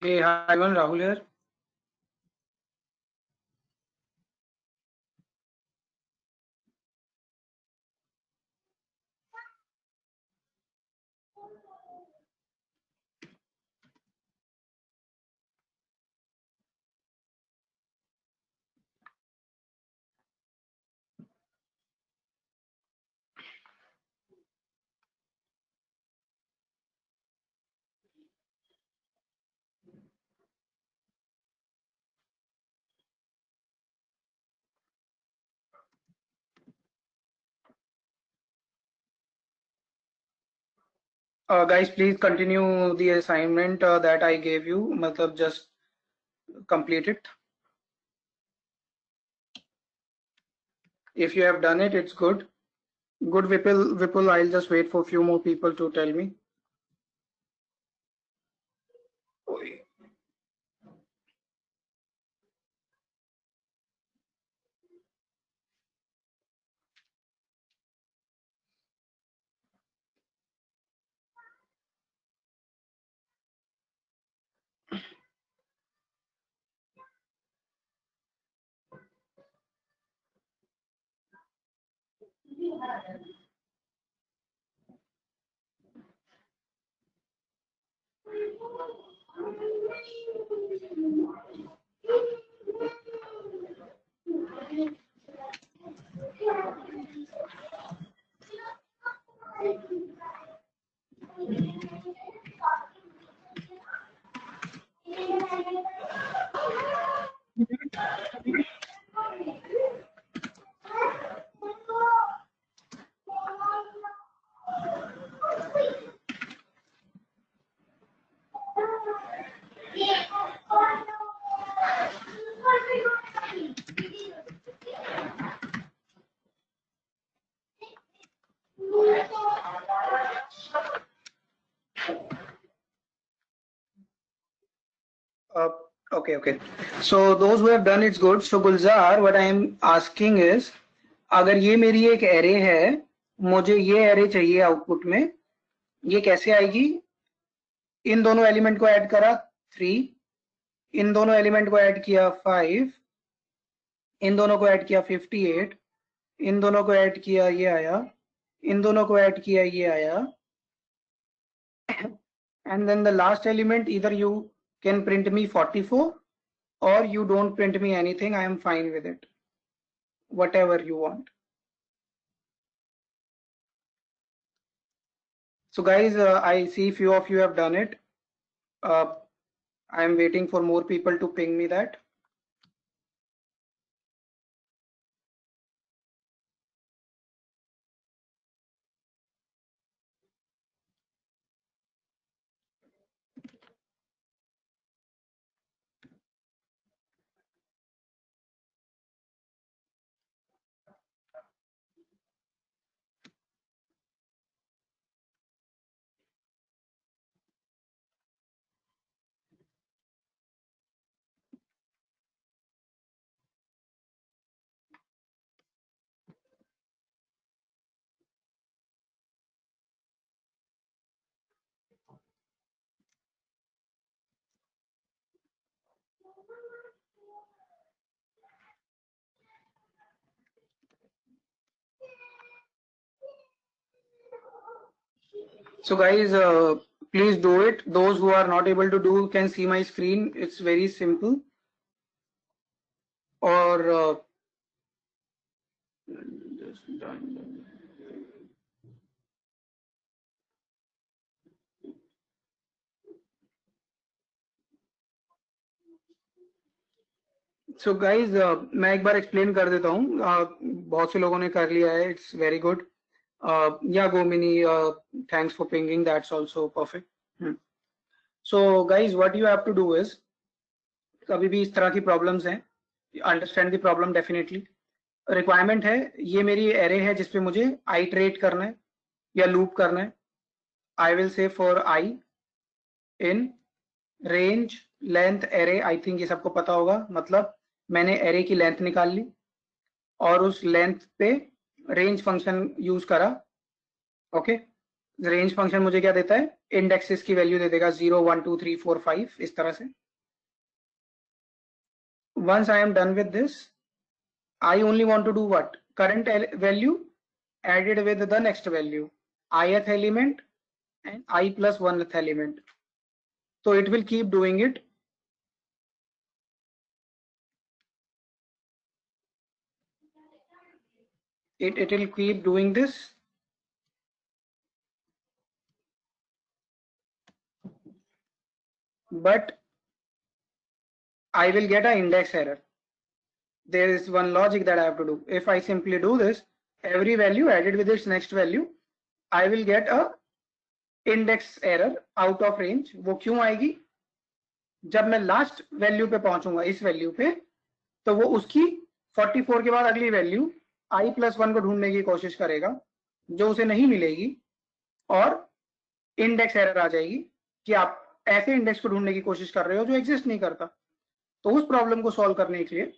Hey, hi everyone, Rahul here. Guys, please continue the assignment that I gave you. मतलब just complete it. If you have done it, it's good. Good, Vipul. Vipul, I'll just wait for a few more people to tell me. Uh, okay. So those who have done it's good. So Gulzar, what I am asking is, अगर ये मेरी एक array है, मुझे ये array चाहिए output में, ये कैसे आएगी? इन दोनों एलिमेंट को ऐड करा 3, इन दोनों एलिमेंट को ऐड किया 5, इन दोनों को ऐड किया 58, इन दोनों को ऐड किया ये आया, इन दोनों को ऐड किया ये आया, and then the last element either you can print me 44 or you don't print me anything. I am fine with it, whatever you want. So guys, I see few of you have done it. I am waiting for more people to ping me that. So guys, please do it. Those who are not able to do can see my screen. It's very simple. Or so guys मैं एक बार explain कर देता हूँ. बहुत से लोगों ने कर लिया है. It's very good. Yeah Gomini, thanks for pinging. That's also perfect. So guys what you have to do is, कभी भी इस तरह की प्रॉब्लम्स हैं, understand the problem definitely. Requirement है, ये मेरी एरे है जिसपे मुझे आइटरेट करना है या लूप करना है. I will say for I in range length array. I think ये सबको पता होगा. मतलब मैंने एरे की लेंथ निकाल ली और उस लेंथ पे रेंज फंक्शन यूज करा. ओके, रेंज फंक्शन मुझे क्या देता है, इंडेक्सेस की वैल्यू दे देगा 0 1 2 3 4 5 इस तरह से. Once I am done with this, I only want to do what? Current value added with the next value, ith element and I plus 1th element. So it will keep doing it. It will keep doing this. But I will get an index error. There is one logic that I have to do. If I simply do this, every value added with its next value, I will get a index error out of range. वो क्यों आएगी? जब मैं last value पे पहुंचूंगा, इस value पे, तो वो उसकी 44 के बाद अगली वैल्यू i plus 1 को ढूंढने की कोशिश करेगा, जो उसे नहीं मिलेगी, और इंडेक्स एरर आ जाएगी कि आप ऐसे इंडेक्स को ढूंढने की कोशिश कर रहे हो जो एग्जिस्ट नहीं करता. तो उस प्रॉब्लम को सॉल्व करने के लिए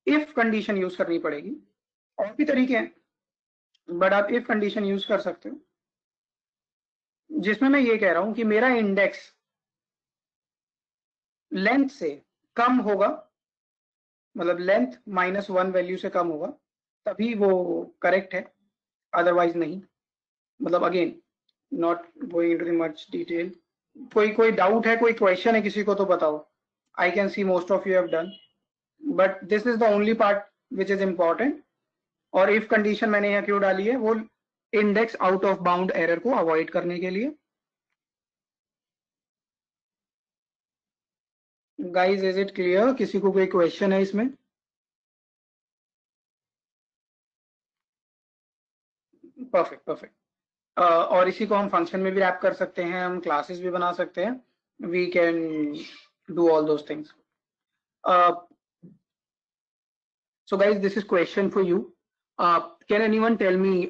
इफ कंडीशन यूज करनी पड़ेगी. और भी तरीके हैं, बट आप इफ कंडीशन यूज कर सकते हो, जिसमें मैं ये कह रहा हूं कि मेरा इंडेक्स लेंथ से कम होगा, मतलब लेंथ -1 वैल्यू से कम होगा, तभी वो करेक्ट है, अदरवाइज नहीं. मतलब again not going into the much detail. कोई डाउट है, कोई क्वेश्चन है किसी को तो बताओ. I can see most of you have done, but this is the only part which is important. और इफ कंडीशन मैंने यहाँ क्यों डाली है, वो index out of bound error को अवॉइड करने के लिए. Guys is it clear? किसी को कोई क्वेश्चन है इसमें? Perfect perfect. और इसी को हम फंक्शन में भी रैप कर सकते हैं, हम क्लासेस भी बना सकते हैं. We can do all those things. So guys, this is question for you. Can anyone tell me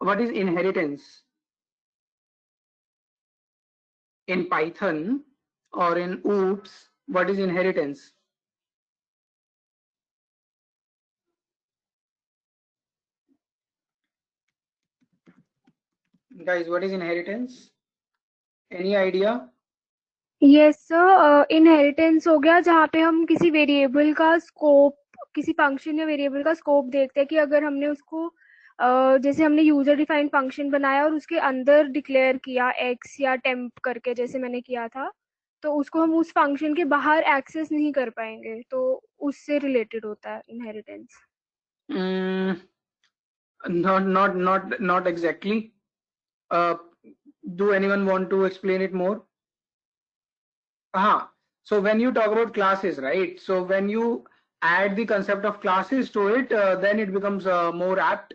what is inheritance in Python, or in OOPS? What is inheritance? Guys, what is inheritance? Any idea? Yes sir, inheritance हो गया जहाँ पे हम किसी variable का scope, किसी function या variable का स्कोप देखते हैं कि अगर हमने उसको जैसे हमने यूजर डिफाइंड फंक्शन बनाया और उसके अंदर डिक्लेयर किया एक्स या टेम्प करके, जैसे मैंने किया था, तो उसको हम उस फंक्शन के बाहर एक्सेस नहीं कर पाएंगे, तो उससे रिलेटेड होता है inheritance. Not exactly. Do anyone want to explain it more? So when you talk about classes, right? So when you add the concept of classes to it, then it becomes more apt.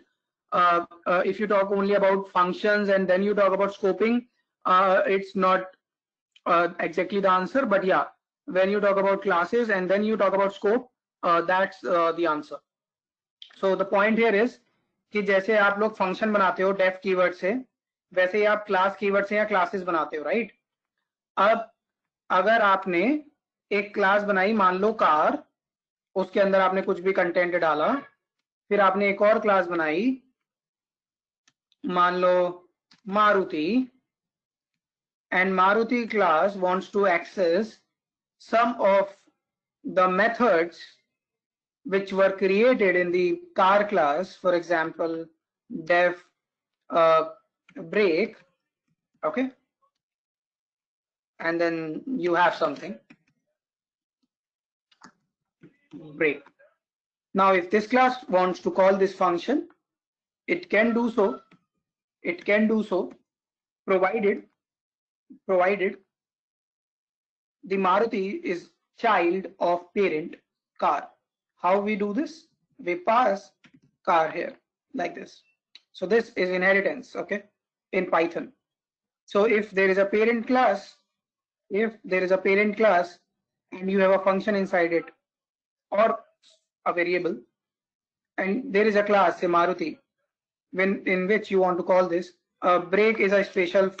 If you talk only about functions and then you talk about scoping, it's not exactly the answer. But yeah, when you talk about classes and then you talk about scope, that's the answer. So the point here is कि जैसे आप लोग function बनाते हो def keyword से, वैसे ही आप class keyword से या क्लासेस बनाते हो, राइट? अब अगर आपने एक क्लास बनाई, मान लो कार, उसके अंदर आपने कुछ भी कंटेंट डाला, फिर आपने एक और क्लास बनाई, मान लो Maruti, and Maruti class wants to access some of the methods which were created in the car class, for example def brake, okay, and then you have something brake. Now if this class wants to call this function, it can do so, provided the Maruti is child of parent car. How we do this? We pass car here like this. So this is inheritance, okay, in Python. So if there is a parent class, and you have a function inside it or a variable, and there is a class, say Maruti, in which you want to call this, brake is a special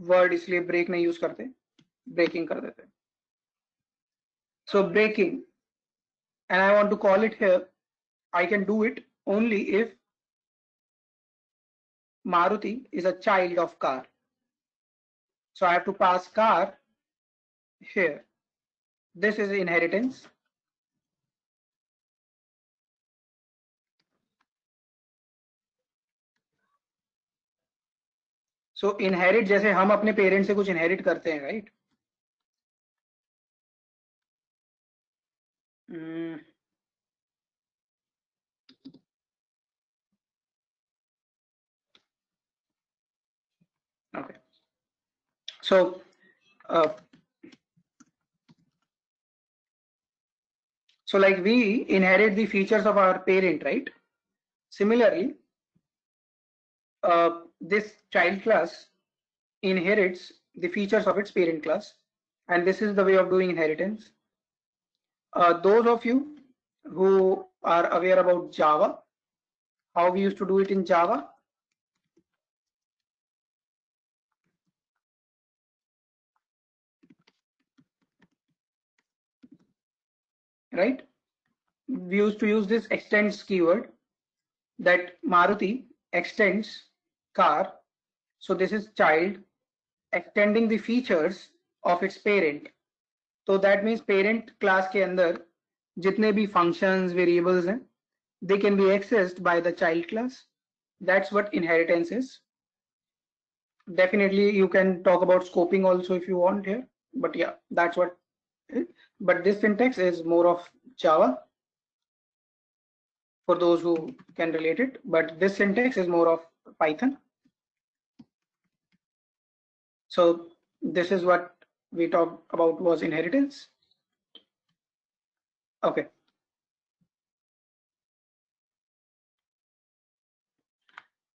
word, इसलिए break नहीं use करते, breaking कर देते. So breaking, and I want to call it here, I can do it only if Maruti is a child of car. So I have to pass car here. This is inheritance. So inherit जैसे हम अपने parent से कुछ inherit करते हैं, right? Okay. So so like we inherit the features of our parent, right? Similarly, this child class inherits the features of its parent class, and this is the way of doing inheritance. Those of you who are aware about Java, how we used to do it in Java, right? We used to use this extends keyword, that Maruti extends car. So this is child extending the features of its parent. So that means parent class के अंदर जितने भी functions, variables हैं, they can be accessed by the child class. That's what inheritance is. Definitely you can talk about scoping also if you want here, but yeah, that's what. But this syntax is more of Java for those who can relate it, but this syntax is more of Python. So this is what we talked about was inheritance. Okay.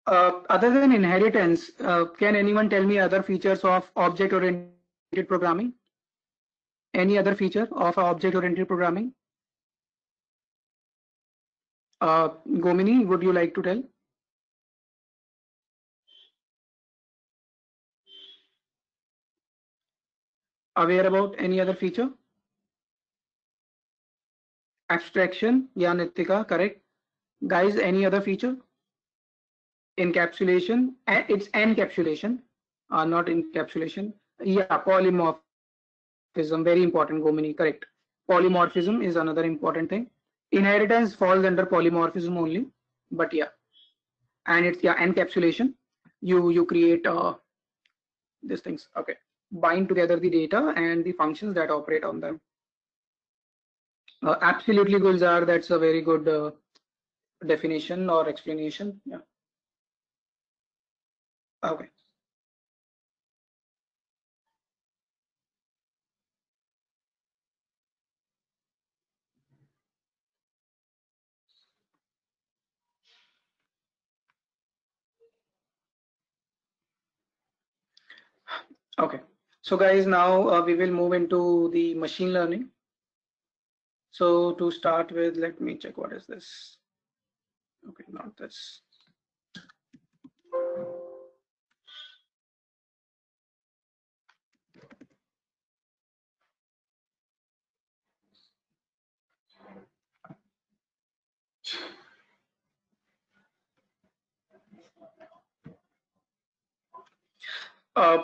Other than inheritance, can anyone tell me other features of object-oriented programming? Any other feature of object-oriented programming? Gomini, would you like to tell? Aware about any other feature? Abstraction, yeah, Nitika, correct. Guys, any other feature? Encapsulation, it's encapsulation, not encapsulation. Yeah, polymorphism, very important, Gomini, correct. Polymorphism is another important thing. Inheritance falls under polymorphism only, but yeah. And it's, yeah, encapsulation. You create these things, okay. Bind together the data and the functions that operate on them. Absolutely, Gulzar, that's a very good definition or explanation. Yeah. Okay. Okay. So guys, now we will move into the machine learning. So to start with, let me check what is this. Okay, not this.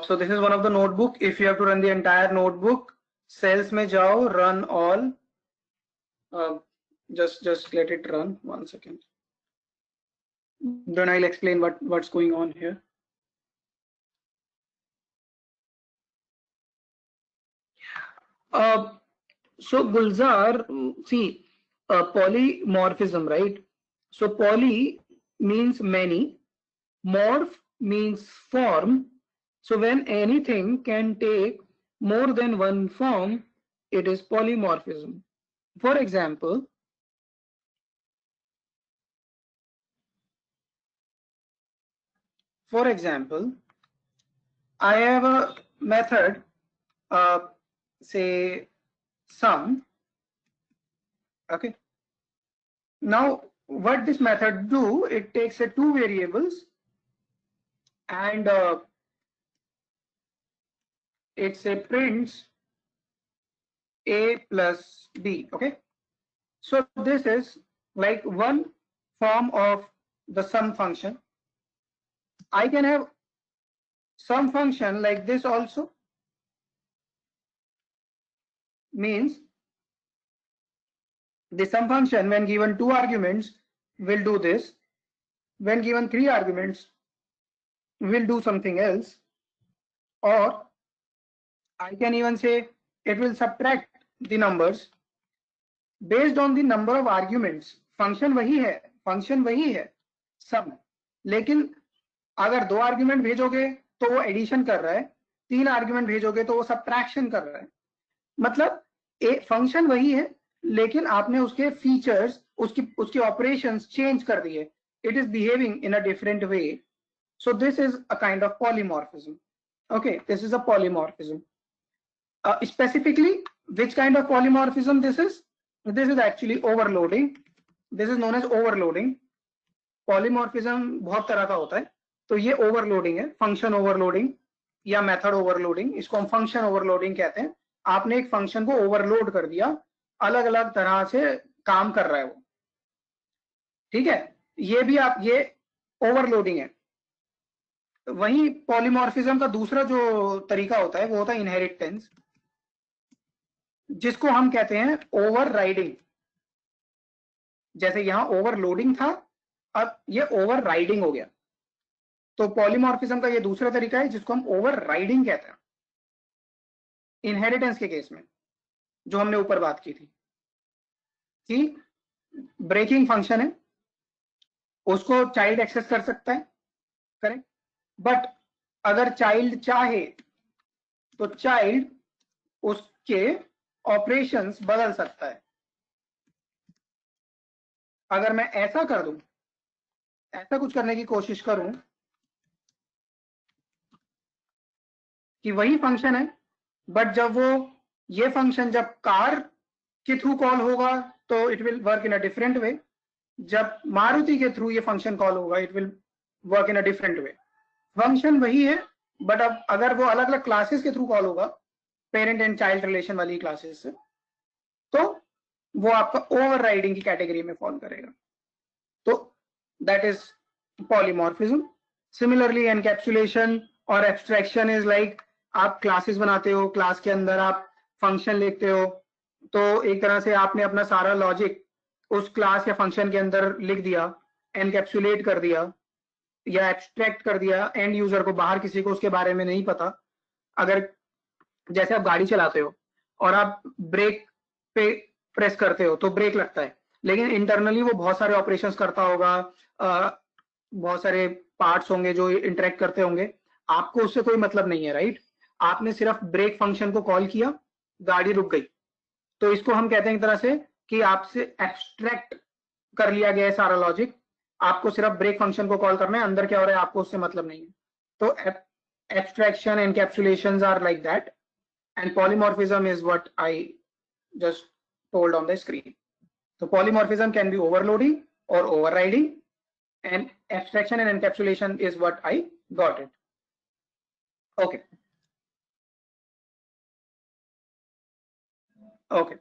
So this is one of the notebook. If you have to run the entire notebook, cells mein jao, run all. Just let it run 1 second. Then I'll explain what's going on here. So Gulzar, see, polymorphism, right? So poly means many, morph means form. So when anything can take more than one form, it is polymorphism. For example, I have a method, say sum. Okay. Now, what this method do? It takes two variables and it prints a plus b. Okay. So this is like one form of the sum function. I can have some function like this also, means the sum function when given 2 arguments will do this, when given 3 arguments will do something else, or I can even say it will subtract the numbers based on the number of arguments. Function वही है सब, लेकिन अगर 2 argument भेजोगे तो वो addition कर रहा है, 3 आर्ग्यूमेंट भेजोगे तो वो सब्ट्रैक्शन कर रहा है. मतलब फंक्शन वही है, लेकिन आपने उसके फीचर्स, उसकी ऑपरेशंस चेंज कर दिए. It is behaving in a different way. So this is a kind of polymorphism. Okay, this is a polymorphism. Specifically, which kind of polymorphism this is? This is actually overloading. This is known as overloading. Polymorphism बहुत तरह का होता है, तो ये overloading है, function overloading या method overloading. इसको हम function overloading कहते हैं. आपने एक function को overload कर दिया, अलग अलग तरह से काम कर रहा है वो. ठीक है, ये भी आप, ये overloading है. वही पॉलीमॉर्फिज्म का दूसरा जो तरीका होता है वो होता है इनहेरिटेंस, जिसको हम कहते हैं ओवरराइडिंग. जैसे यहां ओवरलोडिंग था, अब ये ओवरराइडिंग हो गया. तो पॉलीमॉर्फिज्म का ये दूसरा तरीका है जिसको हम ओवरराइडिंग कहते हैं इनहेरिटेंस के केस में, जो हमने ऊपर बात की थी कि ब्रेकिंग फंक्शन है, उसको चाइल्ड एक्सेस कर सकता है, करेक्ट. बट अगर चाइल्ड चाहे तो चाइल्ड उसके ऑपरेशंस बदल सकता है. अगर मैं ऐसा कर दूं, ऐसा कुछ करने की कोशिश करूं कि वही फंक्शन है, बट जब वो ये फंक्शन जब कार के थ्रू कॉल होगा तो it will work in a different way, जब मारुति के थ्रू ये फंक्शन कॉल होगा it will work in a different way. Function वही है, बट अब अगर वो अलग अलग क्लासेस के थ्रू कॉल होगा, पेरेंट एंड चाइल्ड रिलेशन वाली क्लासेस से, तो वो आपका ओवरराइडिंग की कैटेगरी में फॉल करेगा. तो that is polymorphism. Similarly encapsulation और एब्स्ट्रैक्शन इज लाइक, आप क्लासेस बनाते हो, क्लास के अंदर आप फंक्शन लिखते हो, तो एक तरह से आपने अपना सारा लॉजिक उस क्लास या फंक्शन के अंदर लिख दिया, एनकैप्सुलेट कर दिया या एब्स्ट्रैक्ट कर दिया एंड यूजर को, बाहर किसी को उसके बारे में नहीं पता. अगर जैसे आप गाड़ी चलाते हो और आप ब्रेक पे प्रेस करते हो तो ब्रेक लगता है, लेकिन इंटरनली वो बहुत सारे ऑपरेशंस करता होगा, बहुत सारे पार्ट्स होंगे जो इंटरेक्ट करते होंगे, आपको उससे कोई मतलब नहीं है, राइट. आपने सिर्फ ब्रेक फंक्शन को कॉल किया, गाड़ी रुक गई. तो इसको हम कहते हैं एक तरह से कि आपसे एब्स्ट्रैक्ट कर लिया गया है सारा लॉजिक, आपको सिर्फ ब्रेक फंक्शन को कॉल करना है, अंदर क्या हो रहा है आपको उससे मतलब नहीं है. तो abstraction, encapsulations are like that, and polymorphism is what I just told on the screen. So polymorphism can be overloading or overriding, and abstraction and encapsulation is what I got it. Okay. Okay.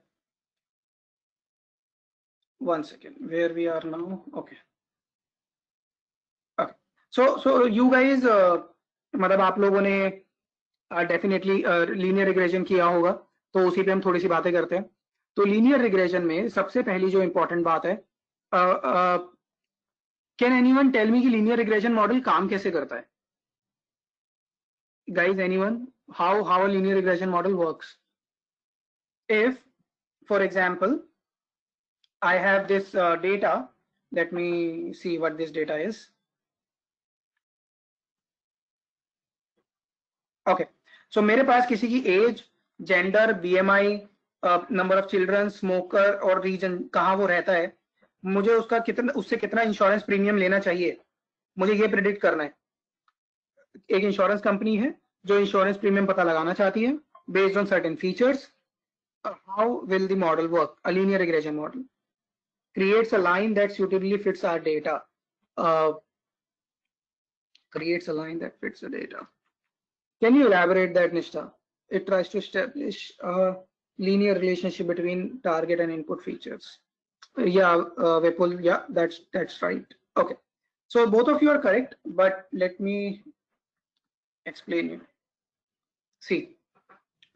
One second. Where we are now? Okay. Okay. So you guys, मतलब आप लोगों ने definitely linear regression किया होगा, तो उसी पे हम थोड़ी सी बातें करते हैं. तो लीनियर रिग्रेशन में सबसे पहली जो इंपॉर्टेंट बात है, कैन एनीवन टेल मी कि लीनियर रिग्रेशन मॉडल काम कैसे करता है? Guys, anyone, how a linear regression model works? If for example I have this data, let me see what this data is. Okay, so मेरे पास किसी की age, gender, BMI, number of children, smoker और region, कहाँ वो रहता है, मुझे उसका कितना, उससे कितना इंश्योरेंस प्रीमियम लेना चाहिए, मुझे ये प्रेडिक्ट करना है. एक इंश्योरेंस कंपनी है जो इंश्योरेंस प्रीमियम पता लगाना चाहती है based on certain features. How will the model work? A linear regression model creates a line that suitably fits our data. Creates a line that fits the data. Can you elaborate that, Nishtha? It tries to establish a linear relationship between target and input features. Yeah, Vipul, yeah, that's right. Okay. So both of you are correct, but let me explain you. See,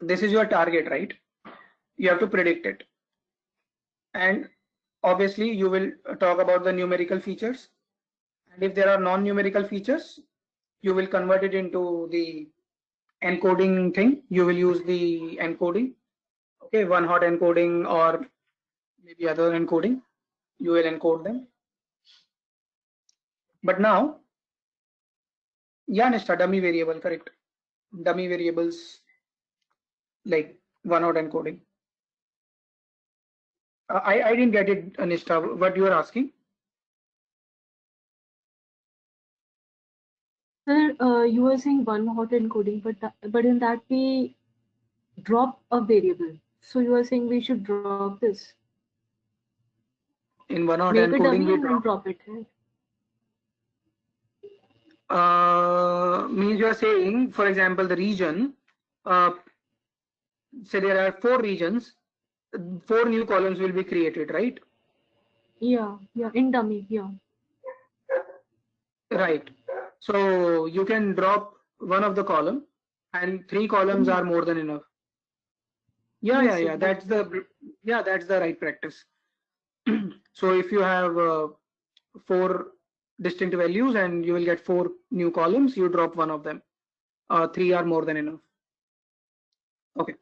this is your target, right? You have to predict it. And obviously you will talk about the numerical features. And if there are non-numerical features, you will convert it into the encoding thing. You will use the encoding. Okay, one hot encoding or maybe other encoding. You will encode them. But now, yeah, Nishta, dummy variable, correct. Dummy variables like one hot encoding. I didn't get it, Nishta, what you are asking. Sir, you were saying one hot encoding, but in that we drop a variable. So you are saying we should drop this. In one hot Make a encoding, dummy we and then drop it. Right? Means you are saying, for example, the region, say there are 4 regions, 4 new columns will be created, right? Yeah, in dummy, yeah. Right. So you can drop one of the column and 3 columns are more than enough. Yeah, Yes, yeah, that's the right practice. So if you have 4 distinct values and you will get 4 new columns, you drop one of them. 3 are more than enough. Okay.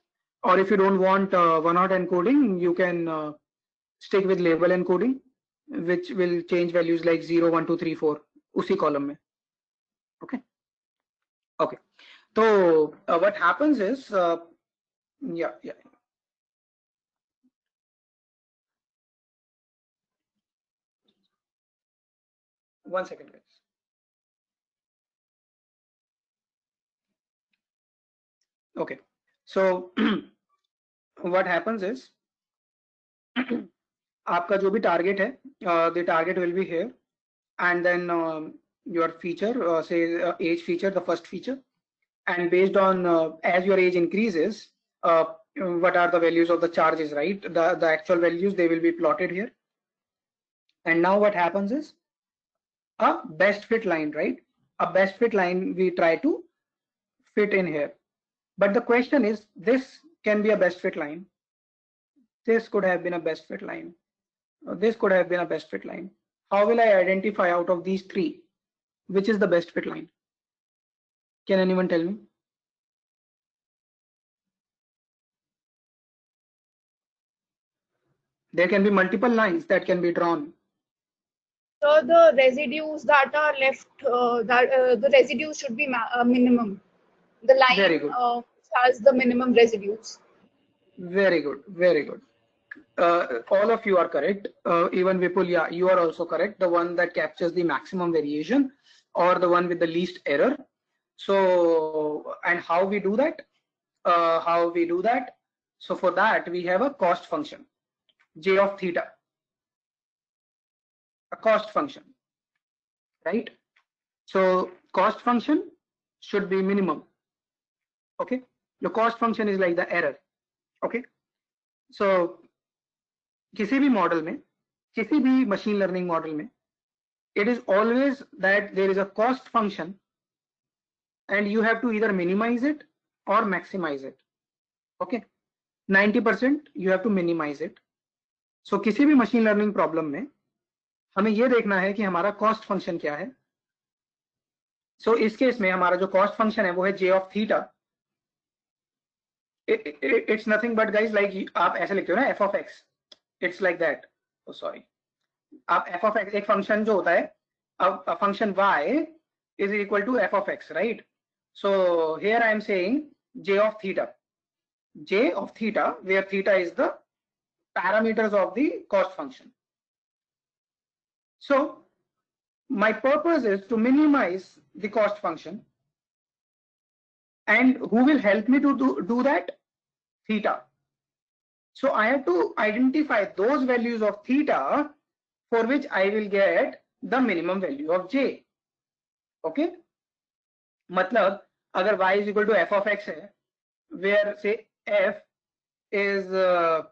Or if you don't want one hot encoding, you can stick with label encoding, which will change values like 0, 1, 2, 3, 4 उसी column में. Okay. Okay. So what happens is, yeah. One second, guys. Okay. So what happens is, आपका जो भी target है, the target will be here, and then your feature, say age feature, the first feature, and based on as your age increases, what are the values of the charges, right? The actual values, they will be plotted here. And now what happens is a best fit line, right? A best fit line we try to fit in here. But the question is, this can be a best fit line. This could have been a best fit line. This could have been a best fit line. How will I identify out of these 3 which is the best fit line? Can anyone tell me? There can be multiple lines that can be drawn. So the residues that are left, the residues should be minimum. The line Very good. has the minimum residues. Very good. Very good. All of you are correct. Even Vipul, yeah, you are also correct. The one that captures the maximum variation or the one with the least error. So, and how we do that? So for that, we have a cost function, j of theta, a cost function, right? So cost function should be minimum. Okay. The cost function is like the error. Okay. So किसी भी model में, किसी भी machine learning model में, it is always that there is a cost function and you have to either minimize it or maximize it. Okay, 90% you have to minimize it. So किसी भी machine learning problem में हमें ये देखना है कि हमारा कॉस्ट फंक्शन क्या है. So इस केस में हमारा जो कॉस्ट फंक्शन है वो है j of theta. It's nothing but guys, like आप ऐसे लिखते हो ना f of x. It's like that. Oh sorry. आप f of x एक फंक्शन जो होता है, a function y is equal to f of x, right? So here I am saying j of theta, where theta is the parameters of the cost function. So my purpose is to minimize the cost function, and who will help me to do that? Theta. So I have to identify those values of theta for which I will get the minimum value of j. Okay, मतलब अगर y is equal to f of x है, where say f is a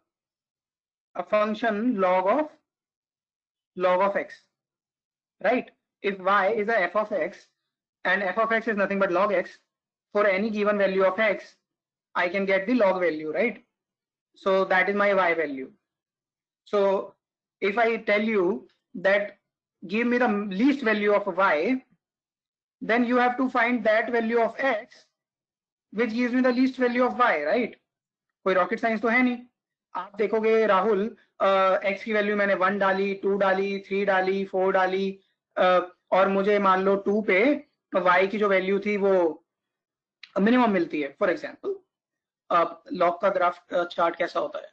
function log of x, right? if y is a f of x and f of x is nothing but log x, for any given value of x, I can get the log value, right? So that is my y value. So if I tell you that give me the least value of y, then you have to find that value of x which gives me the least value of y, right? कोई rocket science तो है नहीं. आप देखोगे Rahul, x की value मैंने 1 डाली, 2 डाली, 3 डाली, 4 डाली, और मुझे मान लो 2 पे y की जो वैल्यू थी वो मिनिमम मिलती है. फॉर एग्जांपल लॉग का ग्राफ चार्ट कैसा होता है,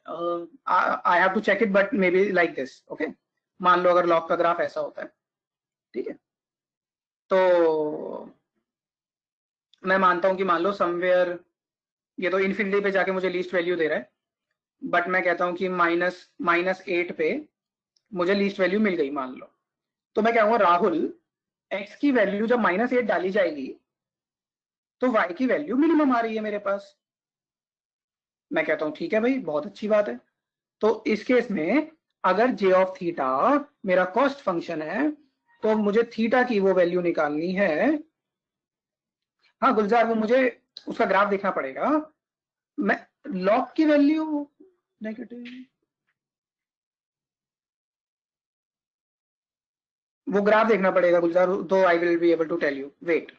I have to check it but maybe like this. Okay, मान लो अगर लॉग का ग्राफ ऐसा होता है, ठीक है, तो मैं मानता हूं कि मान लो समवेयर ये तो इन्फिनिटी पे जाके मुझे लीस्ट वैल्यू दे रहा है, बट मैं कहता हूं कि -8 पे मुझे लीस्ट वैल्यू मिल गई मान लो. तो मैं कहूंगा राहुल x की वैल्यू जब -8 डाली जाएगी तो y की वैल्यू मिनिमम आ रही है मेरे पास. मैं कहता हूं ठीक है भाई, बहुत अच्छी बात है. तो इस केस में अगर j ऑफ थीटा मेरा कॉस्ट फंक्शन है तो मुझे थीटा की वो वैल्यू निकालनी है. हाँ गुलजार, वो मुझे उसका ग्राफ देखना पड़ेगा. मैं लॉग की वैल्यू नेगेटिव, वो ग्राफ देखना पड़ेगा गुलजार, तो I will be able to tell you. Wait.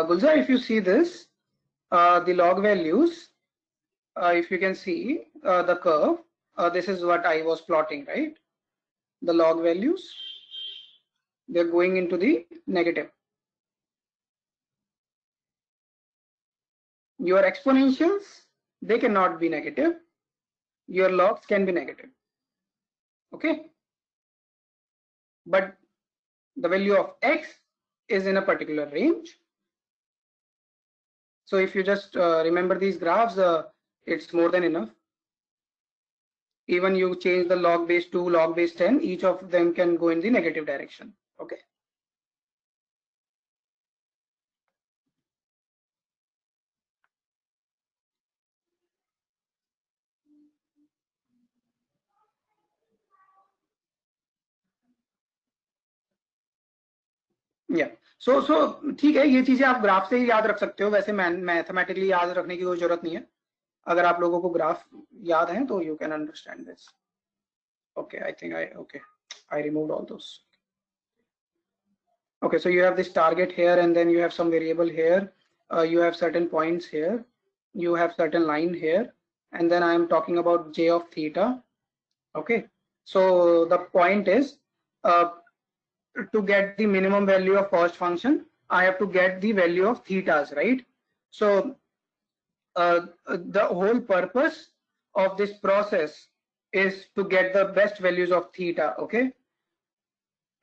Gulzar, if you see this, the log values, if you can see the curve, this is what I was plotting, right? The log values, they're going into the negative. Your exponentials, they cannot be negative. Your logs can be negative. Okay? But the value of x is in a particular range. So if you just remember these graphs, it's more than enough. Even you change the log base 2, log base 10, each of them can go in the negative direction. Okay. Yeah. So ठीक है, ये चीजें आप graph से ही याद रख सकते हो. वैसे मैथमेटिकली याद रखने की कोई जरूरत नहीं है. अगर आप लोगों को ग्राफ याद है तो you can understand this. Okay, I think I removed all those. Okay, so you have this target here and then you have some variable here. You have certain points here. You have certain line here. And then I am talking about j of theta. Okay, so the point is to get the minimum value of cost function, I have to get the value of thetas, right? So the whole purpose of this process is to get the best values of theta. Okay,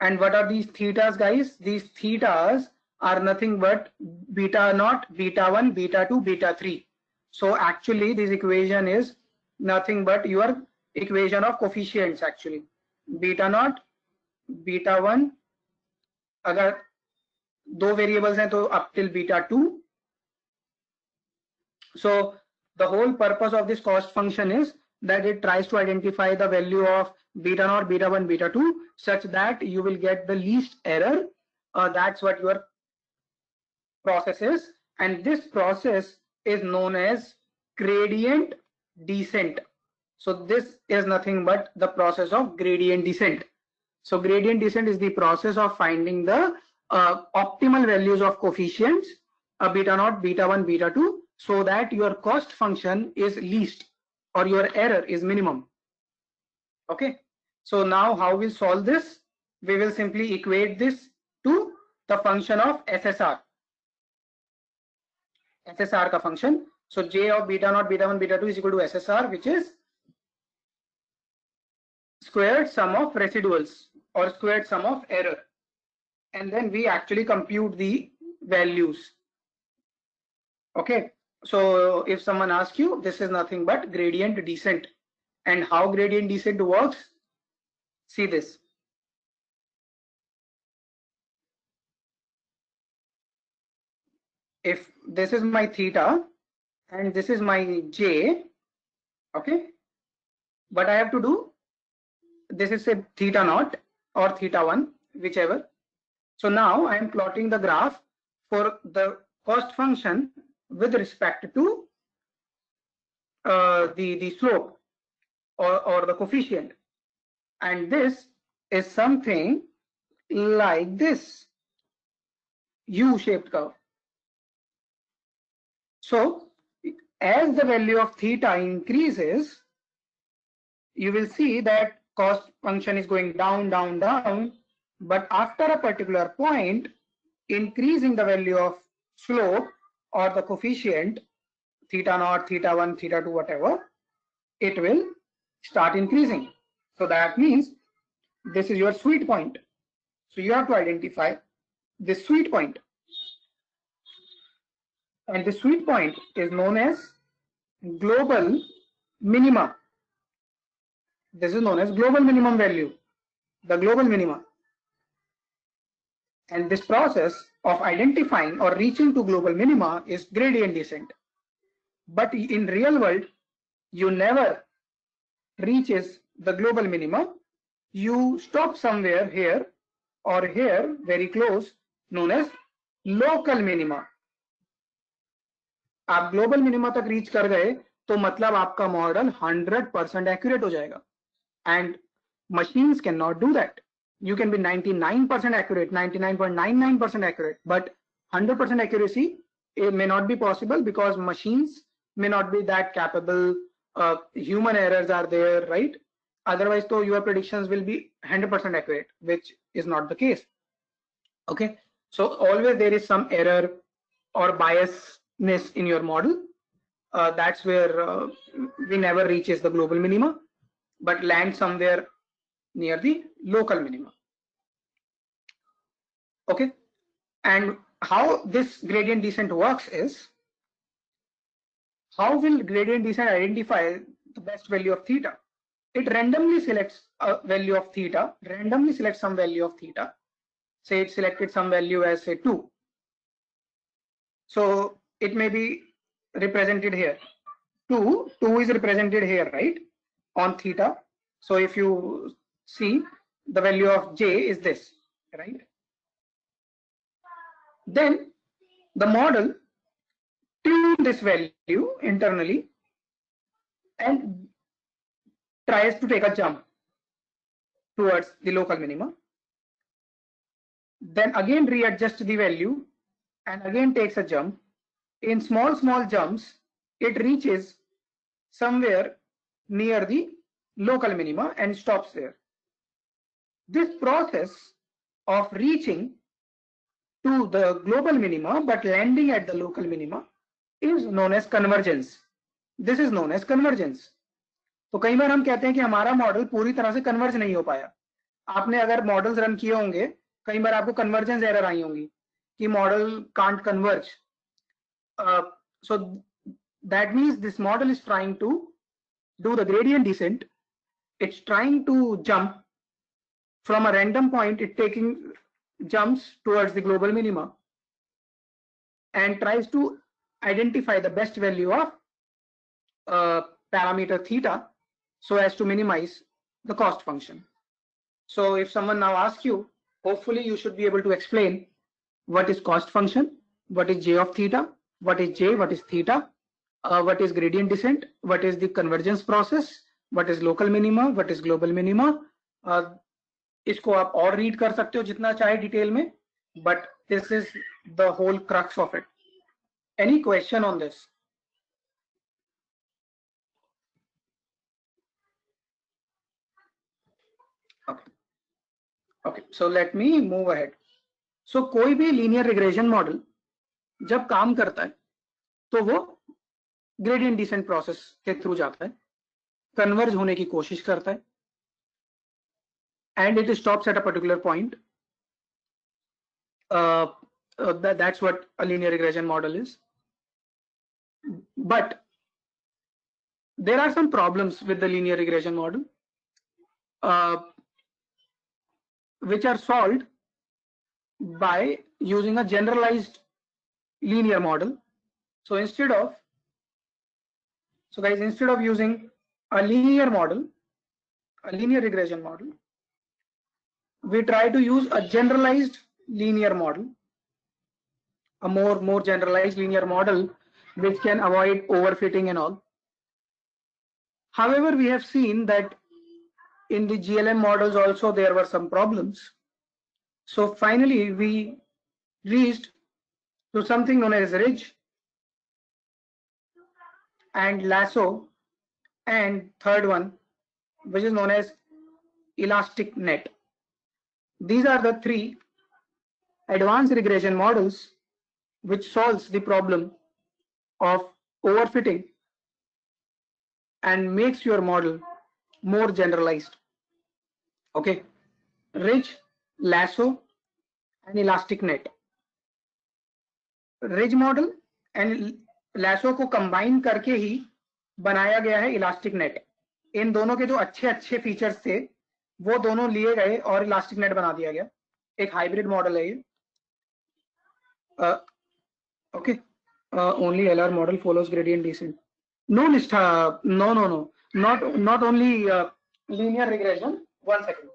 and what are these thetas, guys? These thetas are nothing but beta naught, beta 1, beta 2, beta 3. So actually this equation is nothing but your equation of coefficients. Actually beta naught, beta 1, अगर दो variables हैं तो up till beta 2. So the whole purpose of this cost function is that it tries to identify the value of beta naught, beta 1, beta 2 such that you will get the least error. That's what your process is, and this process is known as gradient descent. So this is nothing but the process of gradient descent. So gradient descent is the process of finding the optimal values of coefficients beta naught, beta 1, beta 2 so that your cost function is least or your error is minimum. Okay, so now how we'll solve this? We will simply equate this to the function of SSR. SSR ka function. So j of beta naught, beta 1, beta 2 is equal to SSR, which is squared sum of residuals. or squared sum of error, and then we actually compute the values. Okay, so if someone asks you, this is nothing but gradient descent. And how gradient descent works? See this. If this is my theta and this is my j, okay, what I have to do, this is say theta naught or theta 1, whichever. So now I am plotting the graph for the cost function with respect to the slope or the coefficient, and this is something like this U-shaped curve. So as the value of theta increases, you will see that cost function is going down, down, down, but after a particular point, increasing the value of slope or the coefficient, theta naught, theta 1, theta 2, whatever, it will start increasing. So that means this is your sweet point. So you have to identify this sweet point. And the sweet point is known as global minima. This is known as global minimum value, the global minima. And this process of identifying or reaching to global minima is gradient descent. But in real world, you never reaches the global minima. You stop somewhere here or here, very close, known as local minima. आप global minima तक reach कर गए तो मतलब आपका model 100% accurate हो जाएगा, and machines cannot do that. You can be 99% accurate, 99.99% accurate, but 100% accuracy may not be possible because machines may not be that capable. Human errors are there, right? Otherwise, so your predictions will be 100% accurate, which is not the case. Okay, so always there is some error or biasness in your model. That's where we never reaches the global minima, but land somewhere near the local minima. Okay, and how this gradient descent works is, how will gradient descent identify the best value of theta? It randomly selects a value of theta, randomly selects some value of theta. Say it selected some value as say 2. So it may be represented here. 2 is represented here, right, on theta. So if you see, the value of j is this, right? Then the model tunes this value internally and tries to take a jump towards the local minima. Then again readjust the value and again takes a jump. In small jumps, it reaches somewhere near the local minima and stops there. This process of reaching to the global minima but landing at the local minima is known as convergence. This is known as convergence. तो कई बार हम कहते हैं कि हमारा model पूरी तरह से कन्वर्ज नहीं हो पाया. आपने अगर मॉडल्स रन किए होंगे, कई बार आपको कन्वर्जेंस एरर आई होंगी कि model can't converge. So that means this model is trying to do the gradient descent. It's trying to jump from a random point, it taking jumps towards the global minima and tries to identify the best value of parameter theta so as to minimize the cost function. So if someone now asks you, hopefully you should be able to explain what is cost function, what is j of theta, what is j, what is theta, what is gradient descent, what is the convergence process, what is local minima, what is global minima. इसको आप और read कर सकते हो जितना चाहे detail में, but this is the whole crux of it. Any question on this? Okay, so let me move ahead. So कोई भी लीनियर रिग्रेशन मॉडल जब काम करता है तो वो ग्रेडियंट डिसेंट प्रोसेस के थ्रू जाता है, कन्वर्ज होने की कोशिश करता है, and it stops at a particular point. That's what a linear regression model is. But there are some problems with the linear regression model, which are solved by using a generalized linear model. So instead of using a linear model, a linear regression model, we try to use a generalized linear model, a more generalized linear model which can avoid overfitting and all. However, we have seen that in the GLM models also there were some problems. So finally we reached to something known as ridge and lasso, and third one which is known as elastic net. These are the three advanced regression models which solves the problem of overfitting and makes your model more generalized. Okay, ridge, lasso and elastic net. Ridge model and lasso को combine करके ही बनाया गया है elastic net. इन दोनों के जो अच्छे अच्छे फीचर्स थे वो दोनों लिए गए और इलास्टिक नेट बना दिया गया. एक हाइब्रिड मॉडल है ये. Okay, only LR model follows gradient descent. No Nishtha, no, not only linear regression. One second.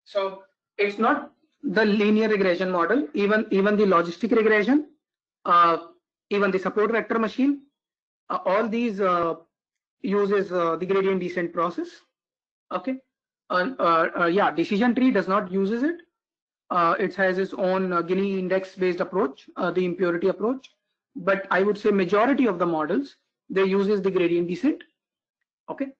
So it's not the linear regression model, even the logistic regression, even the support vector machine, all these uses the gradient descent process. Okay, yeah, decision tree does not uses it. It has its own Gini index based approach, the impurity approach, but I would say majority of the models they uses the gradient descent. Okay.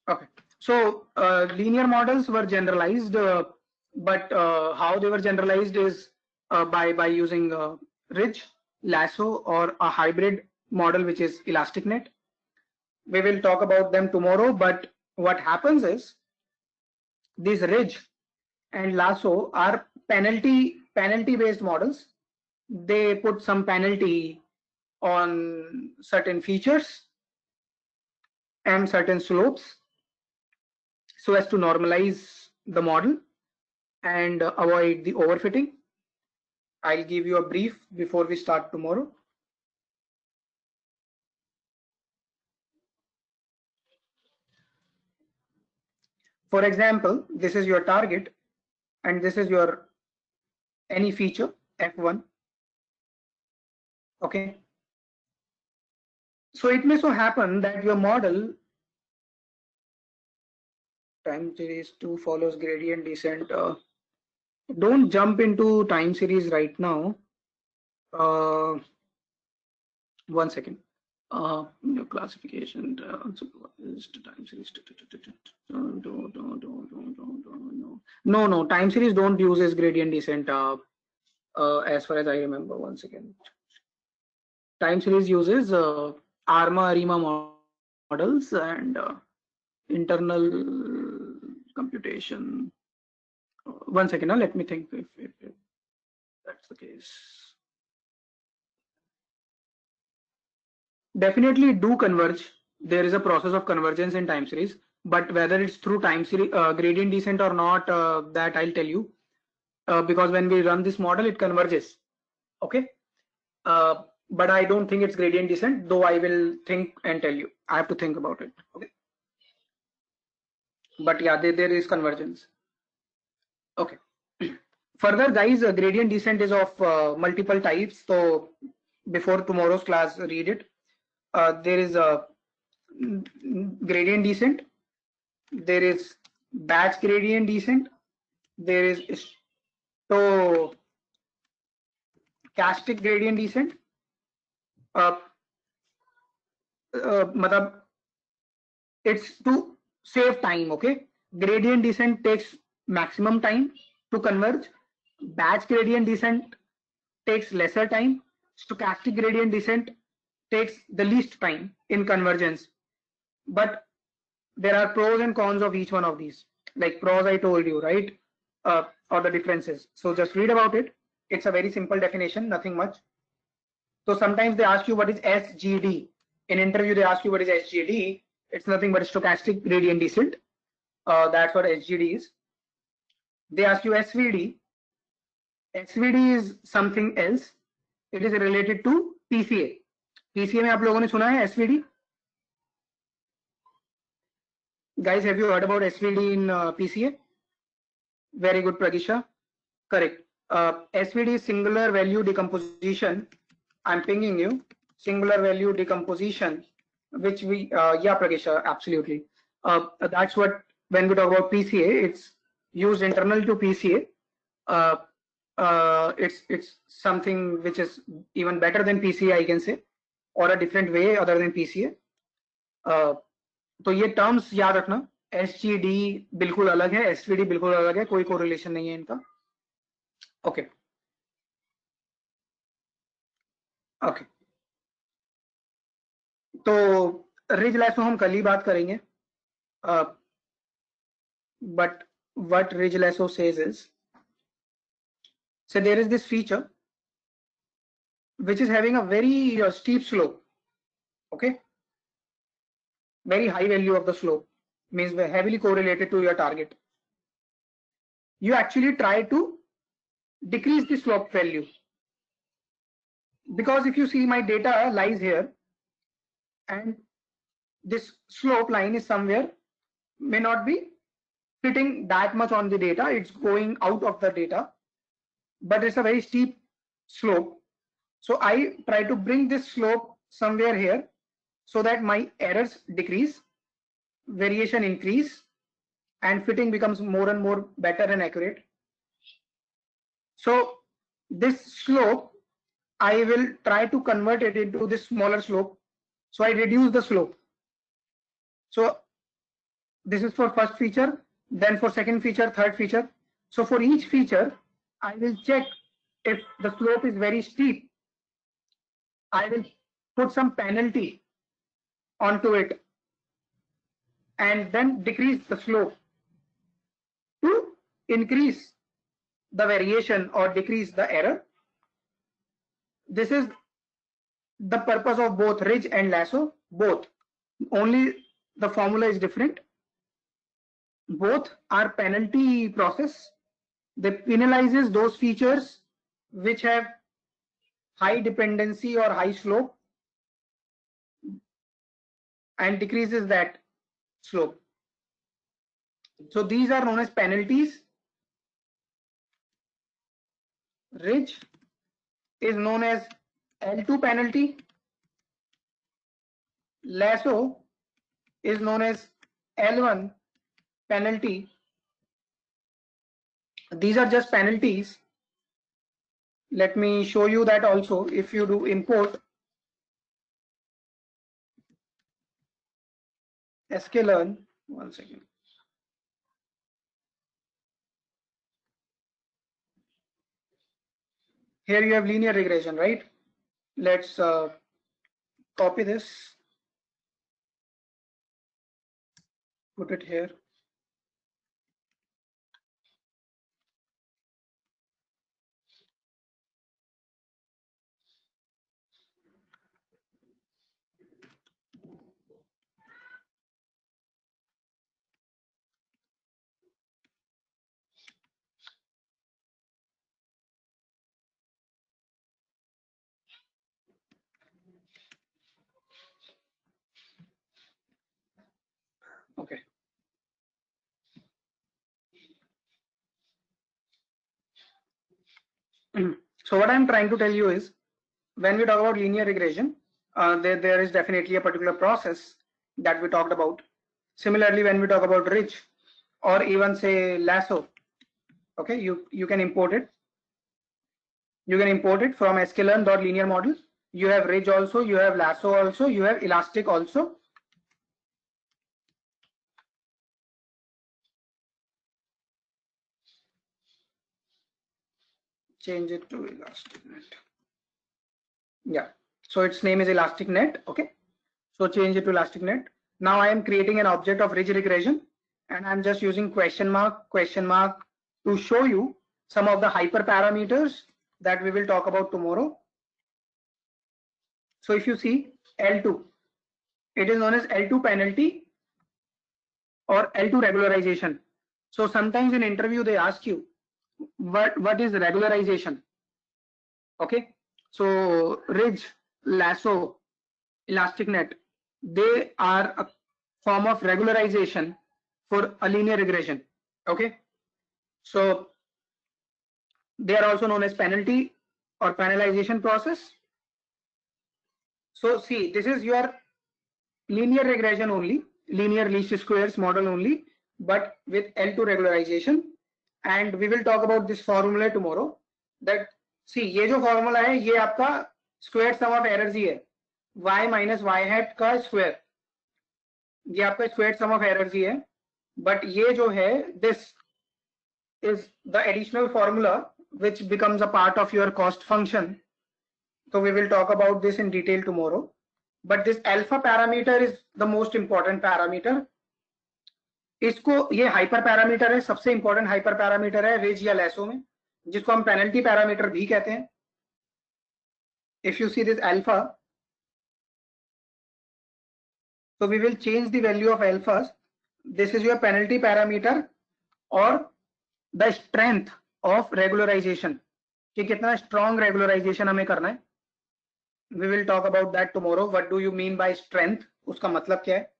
Okay, so linear models were generalized, but how they were generalized is by using ridge, lasso or a hybrid model which is elastic net. We will talk about them tomorrow, but what happens is these ridge and lasso are penalty based models. They put some penalty on certain features and certain slopes so as to normalize the model and avoid the overfitting. I'll give you a brief before we start tomorrow. For example, this is your target and this is your any feature F1. Okay, so it may so happen that your model time series 2 follows gradient descent. Don't jump into time series right now. One second. Your classification supervised time series. No, time series don't use gradient descent as far as I remember. One second. Time series uses ARMA models and internal computation. One second, now let me think if that's the case. Definitely do converge. There is a process of convergence in time series, but whether it's through time series gradient descent or not, that I'll tell you, because when we run this model it converges. Okay, but I don't think it's gradient descent, though I will think and tell you. I have to think about it. Okay, but yeah, there is convergence. Okay. Further, guys, gradient descent is of multiple types. So before tomorrow's class, read it. There is a gradient descent. There is batch gradient descent. There is stochastic gradient descent. It's to save time. Okay, gradient descent takes maximum time to converge. Batch gradient descent takes lesser time. Stochastic gradient descent takes the least time in convergence, but there are pros and cons of each one of these. Like pros I told you, right? Or the differences. So just read about it. It's a very simple definition, nothing much. So sometimes they ask you what is SGD. In interview they ask you what is SGD. It's nothing but stochastic gradient descent. That's what SGD is. They ask you SVD. SVD is something else. It is related to PCA. PCA में आप लोगों ने सुना है SVD? Guys, have you heard about SVD in PCA? Very good, Pragisha. Correct. SVD is singular value decomposition. I'm pinging you. Singular value decomposition, which we, yeah, Pragisha, absolutely. That's what, when we talk about PCA, it's used internal to PCA. It's something which is even better than PCA, I can say, or a different way other than PCA. तो ये terms याद रखना, SGD बिल्कुल अलग है, SVD बिल्कुल अलग है, कोई कोरिलेशन नहीं है इनका. ओके ओके, तो रिज लैसो हम कल ही बात करेंगे. But what ridge lasso says is, so there is this feature which is having a very steep slope. Okay, very high value of the slope, means heavily correlated to your target. You actually try to decrease the slope value, because if you see my data lies here and this slope line is somewhere, may not be fitting that much on the data, it's going out of the data, but it's a very steep slope. So I try to bring this slope somewhere here so that my errors decrease, variation increase, and fitting becomes more and more better and accurate. So this slope, I will try to convert it into this smaller slope. So I reduce the slope. So this is for first feature, then for second feature, third feature. So for each feature, I will check if the slope is very steep. I will put some penalty onto it and then decrease the slope to increase the variation or decrease the error. This is the purpose of both ridge and lasso, both. Only the formula is different. Both are penalty process. They penalizes those features which have high dependency or high slope and decreases that slope. So these are known as penalties. Ridge is known as L2 penalty. Lasso is known as L1 penalty. These are just penalties. Let me show you that also. If you do import sklearn, one second. Here you have linear regression, right? Let's copy this, put it here. Okay. So what I'm trying to tell you is, when we talk about linear regression, there is definitely a particular process that we talked about. Similarly, when we talk about ridge or even say lasso, okay, you can import it. You can import it from sklearn.linear model. You have ridge also, you have lasso also, you have elastic also. Change it to elastic. Yeah. So its name is ElasticNet. Okay, so change it to ElasticNet. Now I am creating an object of ridge regression, and I'm just using question mark to show you some of the hyperparameters that we will talk about tomorrow. So if you see L2, it is known as L2 penalty or L2 regularization. So sometimes in interview they ask you what is regularization. Okay, so ridge, lasso, ElasticNet, they are a form of regularization for a linear regression. Okay, so they are also known as penalty or penalization process. So see, this is your linear regression only, linear least squares model only, but with L2 regularization. And we will talk about this formula tomorrow. That see, ये जो formula है ये आपका square sum of errors ही है, y minus y hat का square, ये आपका square sum of errors ही है. But ये जो है, this is the additional formula which becomes a part of your cost function. So we will talk about this in detail tomorrow. But this alpha parameter is the most important parameter. इसको ये hyper parameter है, सबसे important hyper parameter है ridge या lasso में, जिसको हम penalty parameter भी कहते हैं. If you see this alpha, so we will change the value of alpha. This is your penalty parameter or the strength of regularization, कि कितना strong regularization हमें करना है. We will talk about that tomorrow. What do you mean by strength? उसका मतलब क्या है?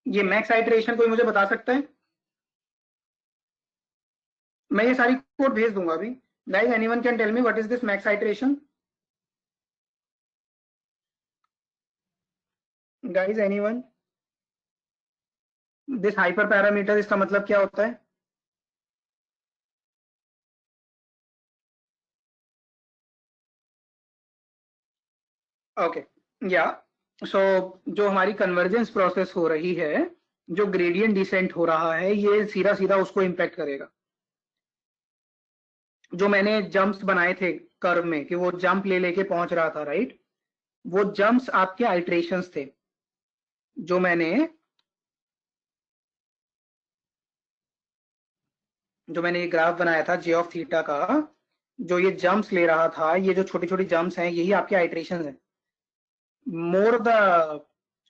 ये मैक्स आइटरेशन कोई मुझे बता सकता है? मैं ये सारी कोड भेज दूंगा अभी. Guys, anyone can tell me what is this max iteration? Guys, anyone? This hyperparameter, इसका मतलब क्या होता है? Okay, yeah. So जो हमारी कन्वर्जेंस प्रोसेस हो रही है, जो ग्रेडियंट डिसेंट हो रहा है, ये सीधा सीधा उसको इम्पैक्ट करेगा. जो मैंने जंप्स बनाए थे कर्व में कि वो जंप ले लेके पहुंच रहा था, राइट, वो जंप्स आपके आइट्रेशंस थे. जो मैंने ये ग्राफ बनाया था जे ऑफ थीटा का, जो ये जंप्स ले रहा था, ये जो छोटी छोटी जंप्स हैं, यही आपके आइट्रेशंस हैं. More the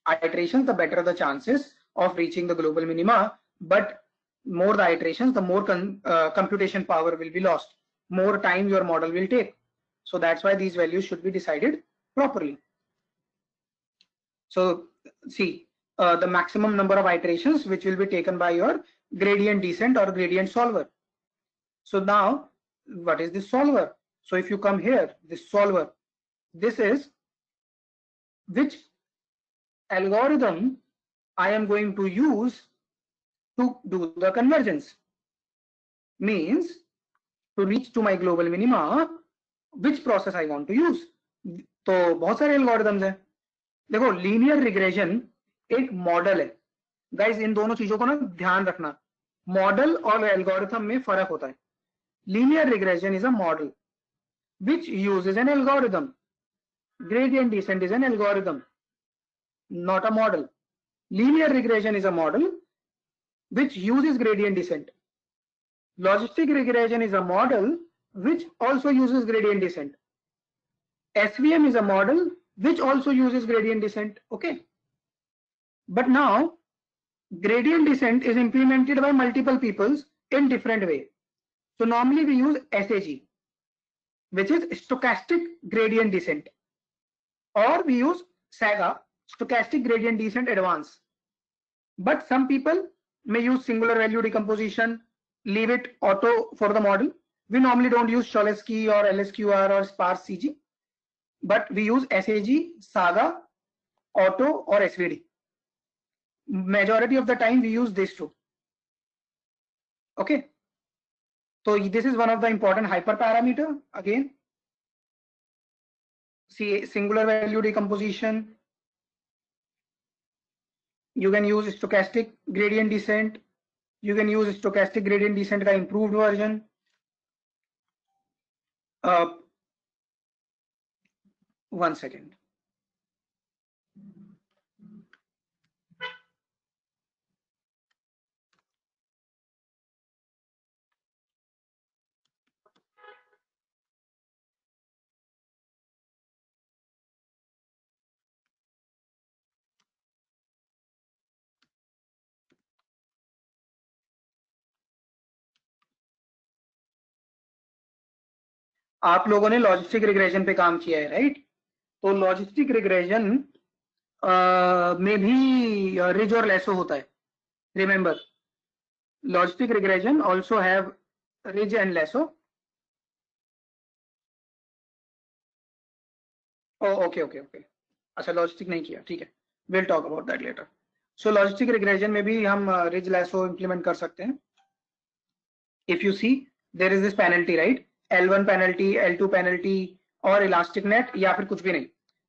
iterations, the better the chances of reaching the global minima, but more the iterations, the more computation power will be lost, more time your model will take. So that's why these values should be decided properly. So see, the maximum number of iterations which will be taken by your gradient descent or gradient solver. So now what is this solver? So if you come here, this solver, this is which algorithm I am going to use to do the convergence. Means to reach to my global minima, which process I want to use. तो बहुत सारे algorithms हैं. देखो, linear regression एक model है. Guys, इन दोनों चीजों को ना ध्यान रखना. मॉडल और एल्गोरिथम में फर्क होता है. Linear regression is a model which uses an algorithm. Gradient descent is an algorithm, not a model. Linear regression is a model which uses gradient descent. Logistic regression is a model which also uses gradient descent. SVM is a model which also uses gradient descent. Okay. But now gradient descent is implemented by multiple peoples in different way. So normally we use SAG, which is stochastic gradient descent, or we use SAGA, stochastic gradient descent advance. But some people may use singular value decomposition, leave it auto for the model. We normally don't use Cholesky or LSQR or sparse CG, but we use SAG, SAGA, auto or SVD. Majority of the time we use this two. Okay. So this is one of the important hyperparameter. Again, see, singular value decomposition. You can use stochastic gradient descent. You can use stochastic gradient descent का improved version. 1 second. आप लोगों ने logistic regression पे काम किया है, right? तो logistic regression में भी रिज और लेसो होता है. Remember, logistic regression also have ridge and lasso. Okay. अच्छा, लॉजिस्टिक नहीं किया, ठीक है. Will talk about that later. So logistic regression में भी हम रिज लेसो इंप्लीमेंट कर सकते हैं. If you see, there is this penalty, right? L1 penalty, L2 penalty और इलास्टिक नेट, या फिर कुछ भी नहीं.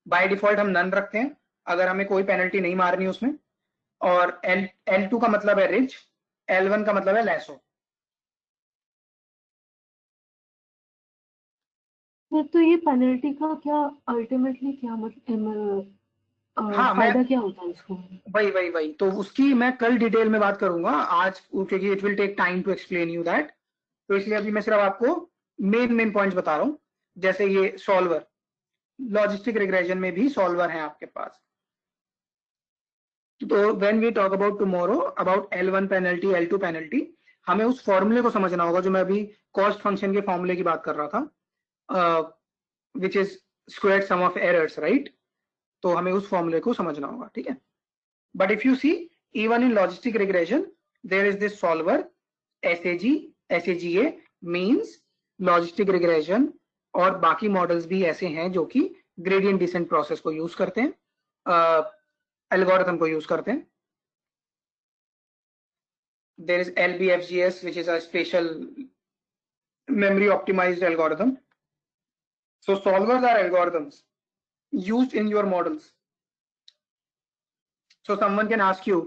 बाय डिफॉल्ट हम नन रखते हैं अगर हमें कोई पेनल्टी नहीं मारनी उसमें. और L2 का मतलब है रिज, L1 का मतलब है लेसो. तो ये पेनल्टी का क्या अल्टीमेटली क्या मतलब हाँ, फायदा क्या होता है इसको? वही तो उसकी मैं कल डिटेल में बात करूंगा. आज क्योंकि it will take time to explain you that, तो इसलिए अभी मैं सिर्फ आपको मेन पॉइंट्स बता रहा हूँ. जैसे ये सॉल्वर, लॉजिस्टिक रिग्रेशन में भी सॉल्वर है आपके पास. तो when we talk about tomorrow about L1 penalty, L2 penalty, हमें उस फॉर्मूले को समझना होगा जो मैं अभी कॉस्ट फंक्शन के फॉर्मूले की बात कर रहा था, which is squared sum of errors, right? तो हमें उस फॉर्मूले को समझना होगा, ठीक है? But if you see, even in logistic regression there is this solver SAGA means logistic regression. और बाकी मॉडल्स भी ऐसे हैं जो कि ग्रेडियंट डिसेंट प्रोसेस को यूज करते हैं, एल्गोरिथम को यूज करते हैं. There is LBFGS, which is a spatial memory optimized algorithm. So solvers are algorithms used in your models. So someone can ask you,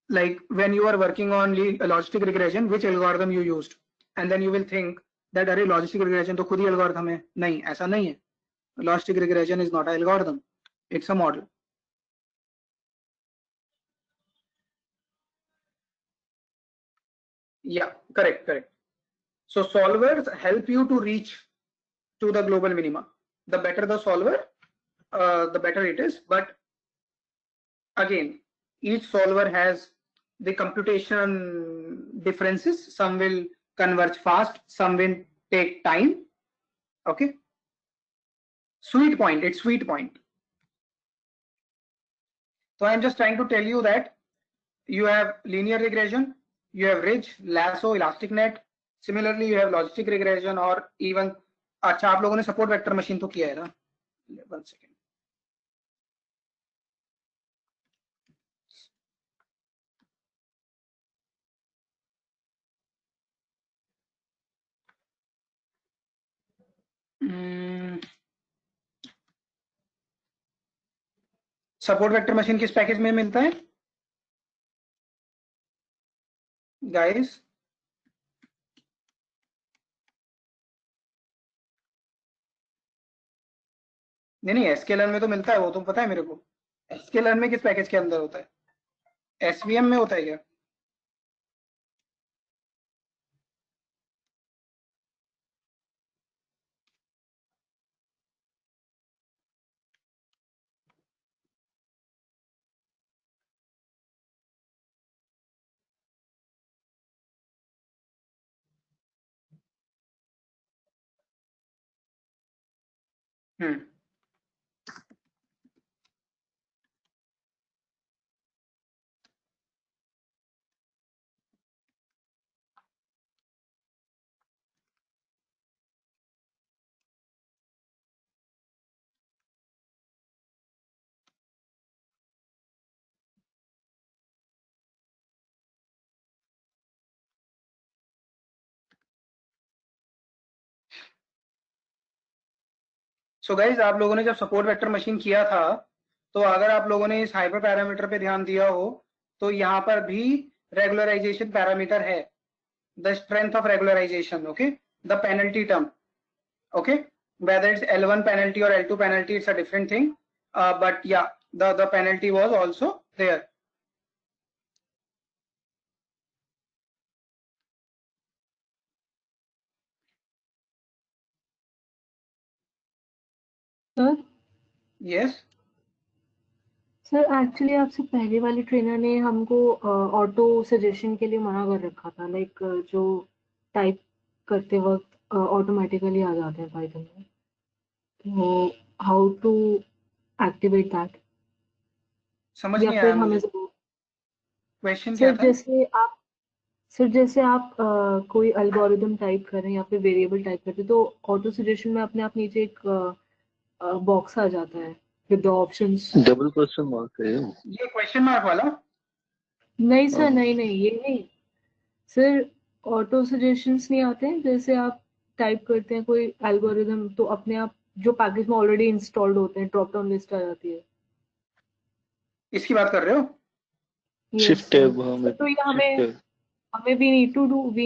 like when you are working on logistic regression, which algorithm you used, and then you will think that अरे logistic regression तो खुद ही algorithm है. नहीं, ऐसा नहीं है. Logistic regression is not an algorithm, it's a model. Yeah, correct. So solvers help you to reach to the global minima. The better the solver, the better it is. But again, each solver has the computation differences. Some will converge fast, some will take time. Okay. Sweet point, it's sweet point. So I'm just trying to tell you that you have linear regression, you have ridge, lasso, elastic net. Similarly, you have logistic regression or even, अच्छा आप लोगों ने support vector machine तो किया है ना? 1 second. Support vector machine किस package में मिलता है गाइस? नहीं, एसकेएलएन में तो मिलता है, वो तो पता है मेरे को. एसकेएलएन में किस पैकेज के अंदर होता है? एसवीएम में होता है क्या? सो गाइज, आप लोगों ने जब सपोर्ट वेक्टर मशीन किया था, तो अगर आप लोगों ने इस हाइपर पैरामीटर पे ध्यान दिया हो, तो यहाँ पर भी रेगुलराइजेशन पैरामीटर है, the strength of regularization. Okay, the penalty term. Okay, whether it's L1 penalty or L2 penalty, it's a different thing. But yeah, the penalty was also there. Sir Yes. Sir actually आपसे पहले वाले trainer ने हमको auto suggestion के लिए मना कर रखा था, लाइक जो टाइप करते वक्त ऑटोमेटिकली आ जाते हैं पाइथन में, तो हाउ टू एक्टिवेट दैट, समझ या नहीं फिर आया हमें मुझे क्वेश्चन क्या था? सर जैसे आप कोई एल्गोरिदम टाइप करें या फिर वेरिएबल टाइप करते तो ऑटो सजेशन में अपने आप नीचे एक बॉक्स आ जाता है with the options. Double question mark है ये क्वेश्चन मार्क वाला? नहीं सर, नहीं ये नहीं सर, ऑटो सजेशंस नहीं आते हैं, जैसे आप टाइप करते हैं कोई एल्गोरिदम तो अपने आप जो पैकेज में ऑलरेडी इंस्टॉल्ड होते हैं ड्रॉप डाउन लिस्ट आ जाती है। इसकी बात कर रहे हो? शिफ्ट टैब तो ये हमें we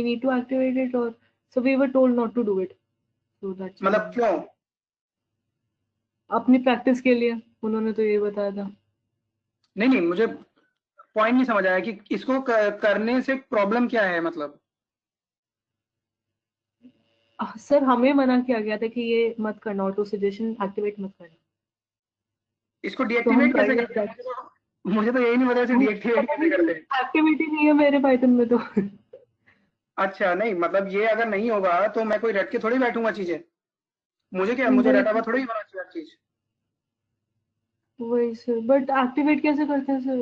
need to activate it, or so we were told not to do it, so that's मतलब क्यों? अपनी प्रैक्टिस के लिए उन्होंने तो ये बताया था। नहीं, मुझे पॉइंट नहीं समझ आया कि इसको करने से प्रॉब्लम क्या है, मतलब सर हमें मना किया गया था कि ये मत करना, ऑटो सजेशन एक्टिवेट मत करना। इसको डीएक्टिवेट कैसे करते हैं? मुझे तो यही नहीं पता इसे डीएक्टिवेट कैसे करते हैं। एक्टिविटी नहीं है मेरे पाइथन में तो। अच्छा, नहीं मतलब ये अगर नहीं होगा तो मैं कोई रट के थोड़ी बैठूंगा चीजें। मुझे क्या, मुझे रटा हुआ थोड़ी होना चाहिए चीज। वही सर, बट एक्टिवेट कैसे करते हैं सर?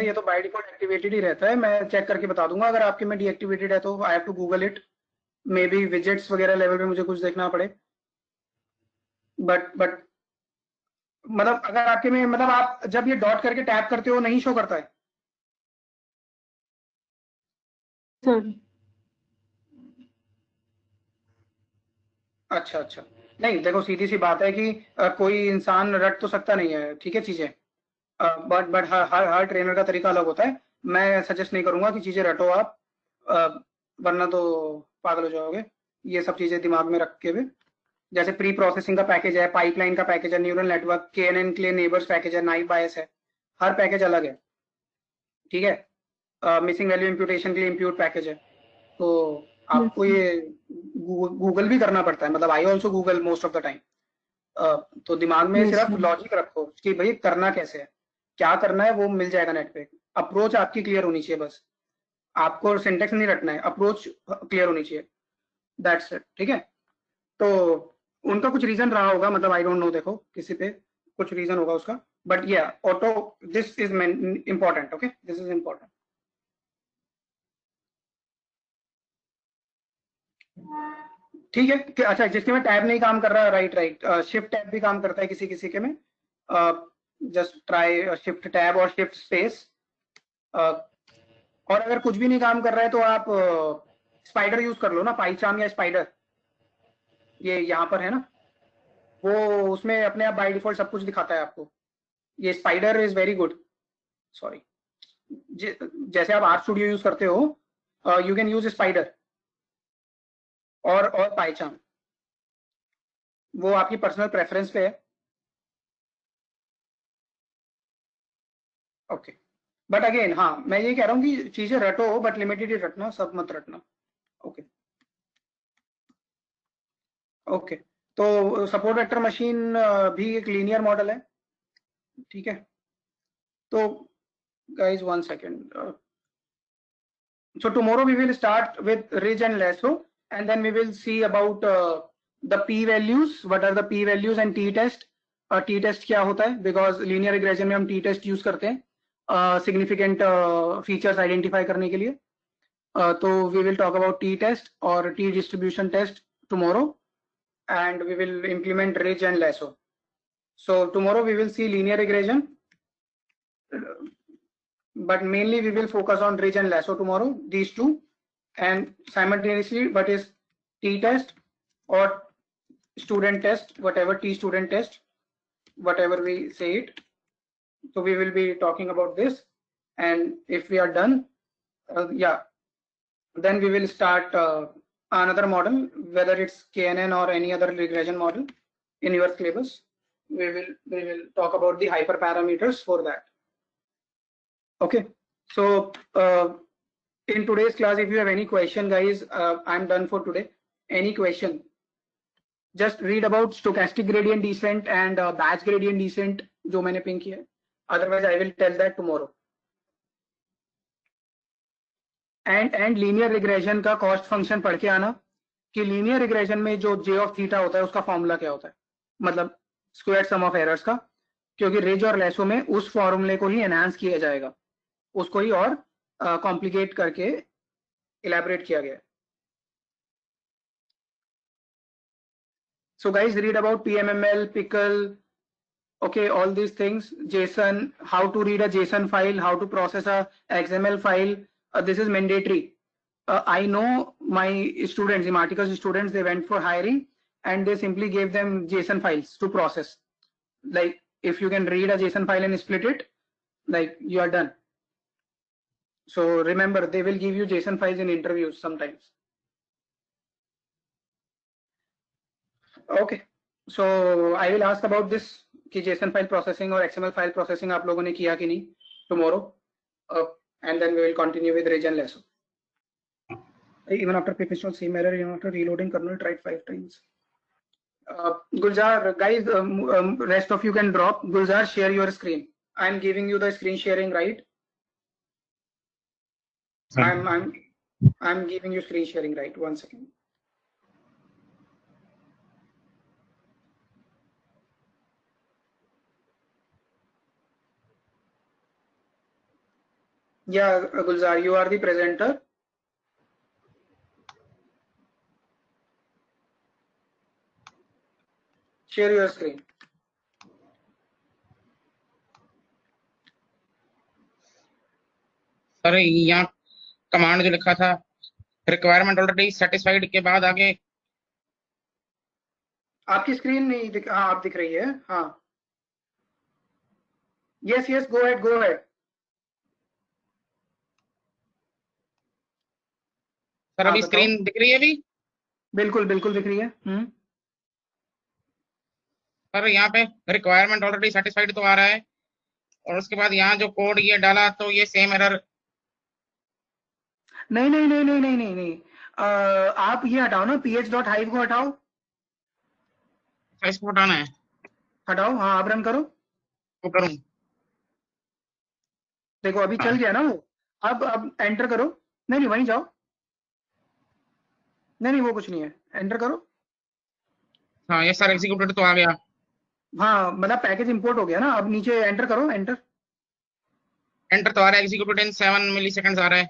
ये तो बाय डिफॉल्ट एक्टिवेटेड ही रहता है। मैं चेक करके बता दूंगा अगर आपके में डीएक्टिवेटेड है तो। I have to Google it, maybe widgets वगैरह लेवल पे मुझे कुछ देखना पड़े। बट मतलब अगर आपके में, मतलब आप जब ये डॉट करके टैप करते हो नहीं शो करता है सर? अच्छा, नहीं देखो सीधी सी बात है कि कोई इंसान रट तो सकता नहीं है, ठीक है चीजें, बट हर ट्रेनर का तरीका अलग होता है। मैं सजेस्ट नहीं करूंगा कि चीजें रटो आप, वरना तो पागल हो जाओगे। ये सब चीजें दिमाग में रख के भी, जैसे प्री प्रोसेसिंग का पैकेज है, पाइपलाइन का पैकेज है, न्यूरल नेटवर्क, KNN के लिए नेबर्स पैकेज है, नाइव बायस है, हर पैकेज अलग है, ठीक है। मिसिंग वैल्यू इम्प्यूटेशन के लिए इम्प्यूट पैकेज है। तो आपको ये गूगल भी करना पड़ता है, मतलब I also Google most of the time. तो दिमाग में सिर्फ लॉजिक रखो कि भाई करना कैसे है, क्या करना है, वो मिल जाएगा नेट पे। अप्रोच आपकी क्लियर होनी चाहिए, बस आपको सिंटेक्स नहीं रटना है, अप्रोच क्लियर होनी चाहिए, दैट्स इट, ठीक है। तो उनका कुछ रीजन रहा होगा, मतलब आई डोंट नो, देखो किसी पे कुछ रीजन होगा उसका, बट या auto this is important, okay, this is important. ठीक है कि अच्छा, जिसके में टैब नहीं काम कर रहा, राइट, शिफ्ट टैब भी काम करता है किसी किसी के में। जस्ट ट्राई शिफ्ट टैब और शिफ्ट स्पेस। और अगर कुछ भी नहीं काम कर रहा है तो आप स्पाइडर यूज कर लो ना, पाइचार्म या स्पाइडर, ये यहाँ पर है ना, वो उसमें अपने आप बाय डिफॉल्ट सब कुछ दिखाता है आपको। ये spider is very good. Sorry, जैसे आप आर्ट स्टूडियो यूज करते हो, यू कैन यूज स्पाइडर और पाइचार्म, वो आपकी पर्सनल प्रेफरेंस पे है, ओके। बट अगेन हाँ, मैं ये कह रहा हूँ कि चीजें रटो बट लिमिटेड ही रटना, सब मत रटना, ओके। ओके, तो सपोर्ट वेक्टर मशीन भी एक लीनियर मॉडल है, ठीक है। तो guys 1 second, so tomorrow we will start with ridge and lasso, and then we will see about the p values, what are the p values, and t test. t test क्या होता है, because linear regression में हम t test use करते हैं significant features identify करने के लिए। तो we will talk about t test और t distribution test tomorrow, and we will implement ridge and lasso. So tomorrow we will see linear regression, but mainly we will focus on ridge and lasso tomorrow, these two, and simultaneously what is t-test or student test, whatever t-student test, whatever we say it. So we will be talking about this, and if we are done, yeah, then we will start another model, whether it's KNN or any other regression model in your syllabus. We will talk about the hyperparameters for that. Okay, so in today's class, if you have any question, guys, I'm done for today. Any question? Just read about stochastic gradient descent and batch gradient descent जो मैंने pink किया है. Otherwise, I will tell that tomorrow. And linear regression का cost function पढ़ के आना कि linear regression में जो j of theta होता है उसका फॉर्मूला क्या होता है, मतलब स्क्वायर सम ऑफ एरर्स का, क्योंकि रिज और लेसो में उस फॉर्मूले को ही एनहांस किया जाएगा, उसको ही और कॉम्प्लिकेट करके इलैबोरेट किया गया है. So guys, read about PMML, pickle, okay, all these things, JSON, how to read a JSON file, how to process a XML file. This is mandatory. I know my students, Ematicus students, they went for hiring and they simply gave them JSON files to process. Like if you can read a JSON file and split it, like you are done. So remember, they will give you JSON files in interviews sometimes. Okay, so I will ask about this कि JSON file processing और XML file processing आप लोगों ने किया कि नहीं tomorrow, and then we will continue with Reg and Lasso. Even after pipistol same error, even after reloading kernel tried 5 times. Gulzar, guys, rest of you can drop. Gulzar, share your screen. I am giving you the screen sharing, right? I'm giving you screen sharing, right? 1 second. Yeah, Gulzar, you are the presenter. Share your screen. Sir यहाँ command जो लिखा था requirement already satisfied के बाद आगे आपकी screen नहीं दिख, हाँ आप दिख रही है, हाँ. Yes yes, go ahead, go ahead. Sir अभी स्क्रीन दिख रही है अभी? बिल्कुल बिल्कुल दिख रही है. सर यहाँ पे रिक्वायरमेंट ऑलरेडी सेटिस्फाइड तो आ रहा है और उसके बाद यहाँ जो कोड ये डाला तो ये सेम एरर. नहीं नहीं नहीं नहीं नहीं नहीं नहीं, आप ये हटाओ ना, ph.hive को हटाओ. इसको हटाना है? हटाओ, हाँ आप रन करो. वो करूँ? देखो अभी चल गया ना वो. अब एंटर करो. नहीं नहीं वहीं जाओ. नहीं नहीं वो कुछ नहीं है, एंटर करो. हाँ ये सर एग्जीक्यूटेड तो आ गया. हाँ मतलब पैकेज इंपोर्ट हो गया ना. अब नीचे एंटर करो, एंटर. एंटर तो आ रहा है, एग्जीक्यूटेड इन 7 मिलीसेकंड्स आ रहा है.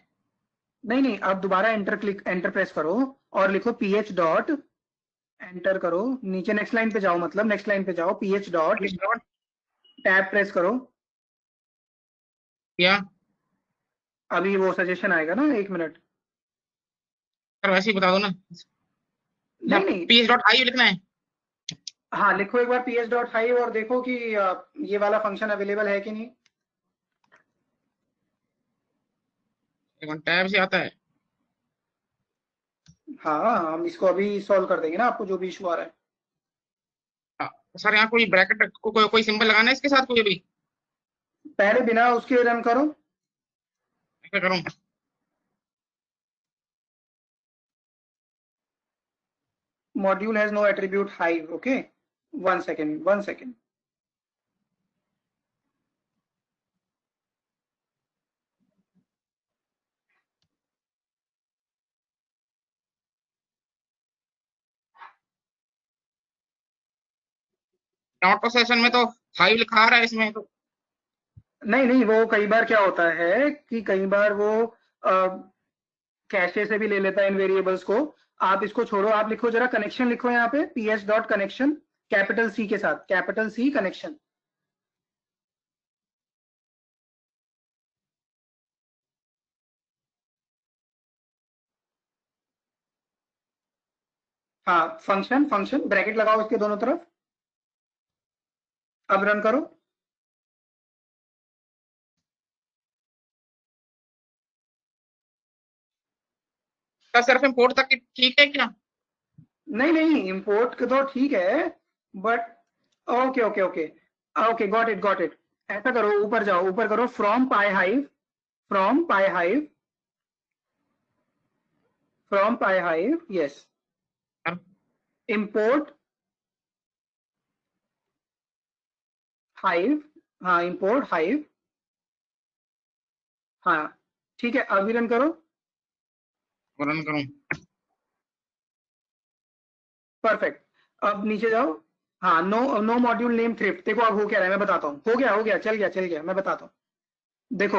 नहीं नहीं, अब दोबारा एंटर प्रेस करो और लिखो ph डॉट, एंटर करो, नीचे नेक्स्ट लाइन पे जाओ, मतलब नेक्स्ट लाइन पे जाओ, ph डॉट टैब प्रेस करो. क्या अभी वो सजेशन आएगा ना, 1 मिनट. सर वैसे ही बता दो ना. नहीं नहीं, ph.hive लिखना है. हाँ लिखो एक बार ph.hive और देखो कि ये वाला फंक्शन अवेलेबल है कि नहीं. टैब से आता है. हाँ हम इसको अभी सॉल्व कर देंगे ना, आपको जो भी इशू आ रहा है. सर यहाँ कोई ब्रैकेट कोई सिंबल लगाना है इसके साथ कोई अभी? पहले बिना उसके रन करो. क्या करूँ? Module has no attribute hive. Okay, 1 second, 1 second. Auto session में तो हाइव लिखा आ रहा है इसमें तो. नहीं नहीं, वो कई बार क्या होता है कि कई बार वो कैशे से भी ले लेता है इन वेरिएबल्स को. आप इसको छोड़ो, आप लिखो जरा कनेक्शन लिखो यहाँ पे, ph dot connection capital C के साथ, कैपिटल C कनेक्शन. हाँ फंक्शन फंक्शन ब्रैकेट लगाओ इसके दोनों तरफ. अब रन करो. सिर्फ इंपोर्ट तक ठीक है क्या? नहीं नहीं, इंपोर्ट का तो ठीक है, but okay okay okay okay, got it. ऐसा करो, ऊपर जाओ, ऊपर करो, from PyHive, from PyHive, yes, import hive, हाँ इंपोर्ट हाइव, हाँ ठीक है, अभी रन करो, रन करूं? परफेक्ट। अब नीचे जाओ, हाँ, नो मॉड्यूल नेम थ्रिफ्ट, देखो अब हो क्या रहा है, मैं बताता हूँ, हो गया, चल गया, मैं बताता हूँ। देखो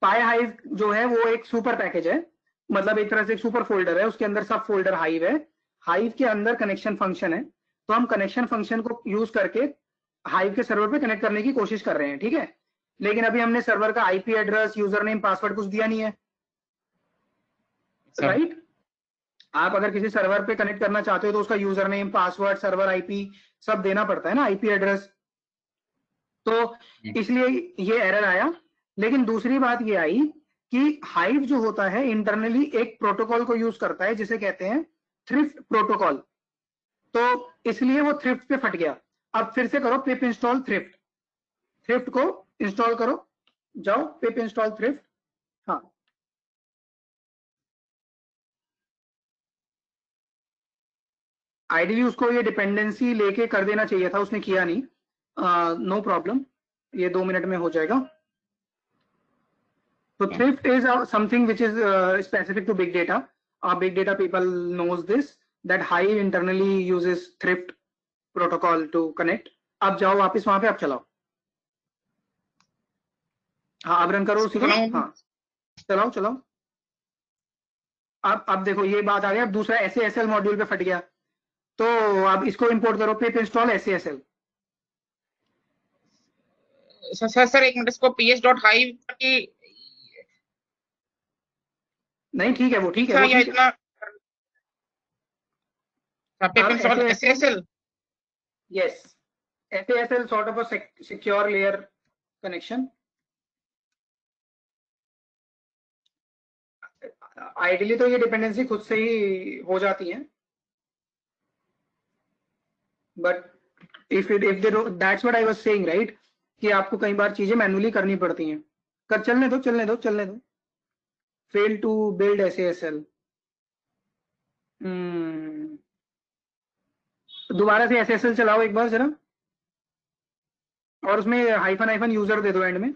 PyHive जो है वो एक सुपर पैकेज है, मतलब एक तरह से एक सुपर फोल्डर है, उसके अंदर सब फोल्डर हाइव है, हाइव के अंदर कनेक्शन फंक्शन है, तो हम कनेक्शन फंक्शन को यूज करके हाइव के सर्वर पे कनेक्ट करने की कोशिश कर रहे हैं, ठीक है। लेकिन अभी हमने सर्वर का IP address, user name, password कुछ दिया नहीं है, राइट। आप अगर किसी सर्वर पे कनेक्ट करना चाहते हो तो उसका user name, password, server IP सब देना पड़ता है ना, IP एड्रेस, तो इसलिए ये एरर आया। लेकिन दूसरी बात ये आई कि हाइव जो होता है इंटरनली एक प्रोटोकॉल को यूज करता है जिसे कहते हैं थ्रिफ्ट प्रोटोकॉल, तो इसलिए वो थ्रिफ्ट पे फट गया। अब फिर से करो पिप इंस्टॉल थ्रिफ्ट को इंस्टॉल करो, जाओ पिप इंस्टॉल थ्रिफ्ट, हाँ आइडियली उसको ये डिपेंडेंसी लेके कर देना चाहिए था, उसने किया नहीं, नो प्रॉब्लम, ये 2 मिनट में हो जाएगा। So thrift is something which is specific to big data. Big data people knows this, that Hive internally uses thrift protocol to connect. अब जाओ वापस वहां पे, अब चलाओ, हाँ अब रन करो उसी को, हाँ चलाओ। अब देखो ये बात आ गई, अब दूसरा SASL मॉड्यूल पे फट गया, तो अब इसको इंपोर्ट करो, पिप इंस्टॉल SASL। सर एक मिनट, इसको ps.hive की नहीं ठीक है, वो ठीक है, या इतना पिप install SASL, yes, SASL sort of a secure layer connection. Ideally तो ये डिपेंडेंसी खुद से ही हो जाती है, but if they that's what I was saying, right, कि आपको कई बार चीजें मैन्युअली करनी पड़ती हैं। चलने दो, फेल टू बिल्ड SASL, दोबारा से SASL चलाओ एक बार जरा, और उसमें हाइफन यूजर दे दो एंड में,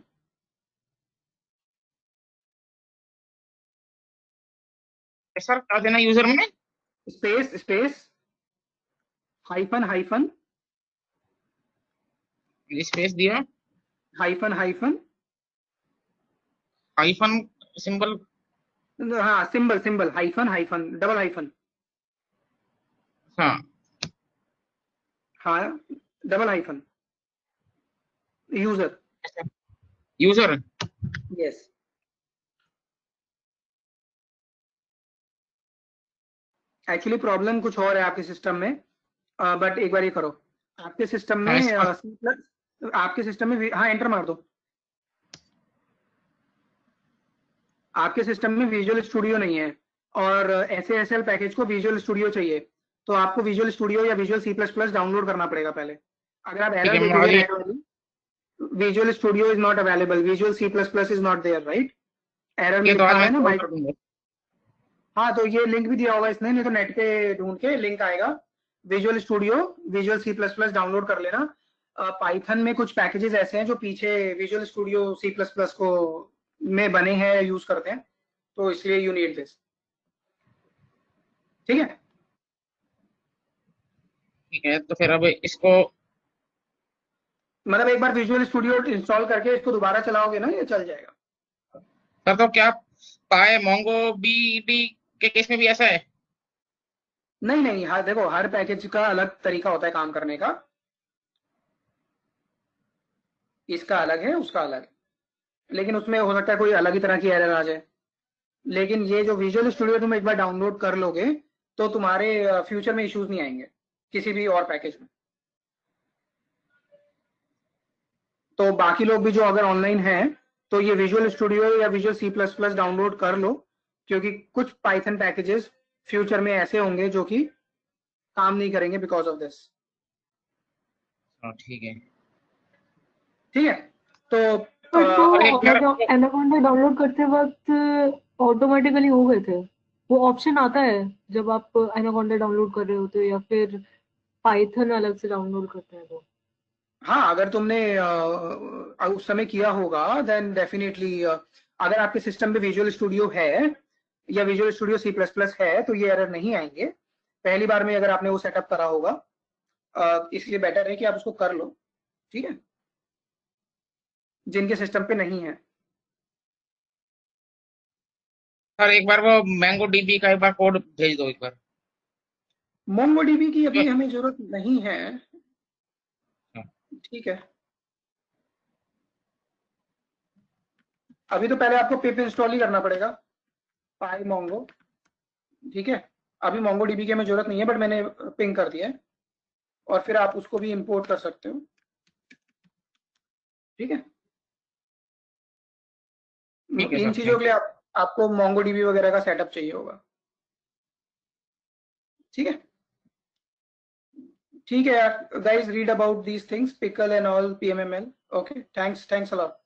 सर क्या देना यूजर में? स्पेस हाइफन स्पेस दिया, हाइफन सिंबल, हाँ सिंबल हाइफन डबल हाइफन, हाँ double hyphen user, yes. Actually problem कुछ और है आपके सिस्टम में, बट एक बार ये करो, आपके सिस्टम में आपके सिस्टम में, हाँ एंटर मार दो, आपके सिस्टम में विजुअल स्टूडियो नहीं है और SASL पैकेज को विजुअल स्टूडियो चाहिए, तो आपको विजुअल स्टूडियो या विजुअल C++ डाउनलोड करना पड़ेगा पहले। अगर आप एरर देखोगे visual studio is not available, visual C++ is not there, right, error में लिखा है ना, हाँ तो ये लिंक भी दिया होगा इसने, नहीं तो नेट पे ढूंढ के लिंक आएगा, visual studio visual C++ download कर लेना। पाइथन में कुछ पैकेजेस ऐसे हैं जो पीछे विजुअल स्टूडियो C++ को में बने हैं, यूज करते हैं, तो इसलिए यू नीड दिस, ठीक है। तो फिर अब इसको मतलब एक बार विजुअल स्टूडियो इंस्टॉल करके इसको दोबारा चलाओगे ना, ये चल जाएगा। सर तो क्या MongoDB के केस में भी ऐसा है? नहीं, हाँ देखो हर पैकेज का अलग तरीका होता है काम करने का, इसका अलग है, उसका अलग है, लेकिन उसमें हो सकता है कोई अलग ही तरह की एरर आ जाए। लेकिन ये जो विजुअल स्टूडियो तुम एक बार डाउनलोड कर लोगे तो तुम्हारे फ्यूचर में इश्यूज नहीं आएंगे किसी भी और पैकेज में। तो बाकी लोग भी जो अगर ऑनलाइन हैं तो ये विजुअल स्टूडियो या विजुअल C++ डाउनलोड कर लो, क्योंकि कुछ पाइथन पैकेजेस फ्यूचर में ऐसे होंगे जो कि काम नहीं करेंगे बिकॉज ऑफ दिस। ठीक है। ठीक है, तो पर तो और एक बार एनाकोंडा डाउनलोड करते वक्त ऑटोमेटिकली हो गए थे, वो ऑप्शन आता है जब आप एनाकोंडा डाउनलोड कर रहे होते हो या फिर पाइथन अलग से डाउनलोड करते हैं तो? हाँ, अगर तुमने उस समय किया होगा देन डेफिनेटली, अगर आपके सिस्टम पे विजुअल स्टूडियो है या विजुअल स्टूडियो C++ है तो ये एरर नहीं आएंगे पहली बार में, अगर आपने वो सेटअप करा होगा। इसलिए बेटर है कि आप उसको कर लो, ठीक है, जिनके सिस्टम पे नहीं है। सर एक बार वो मैंगो डीबी का एक बार कोड भेज दो एक बार। मोंगोडीबी की अभी हमें जरूरत नहीं है, ठीक है। अभी तो पहले आपको पिप इंस्टॉल ही करना पड़ेगा, पाई मोंगो, ठीक है। अभी मोंगोडीबी की हमें जरूरत नहीं है, बट मैंने पिंग कर दिया है, और फिर आप उसको भी इंपोर्ट कर सकते हो, ठीक है। इन चीजों के लिए आपको मोंगोडीबी वगैरह का सेटअप चाहिए होगा, ठीक है। ठीक है यार, guys, read about these things, pickle and all, PMML. Okay, thanks a lot.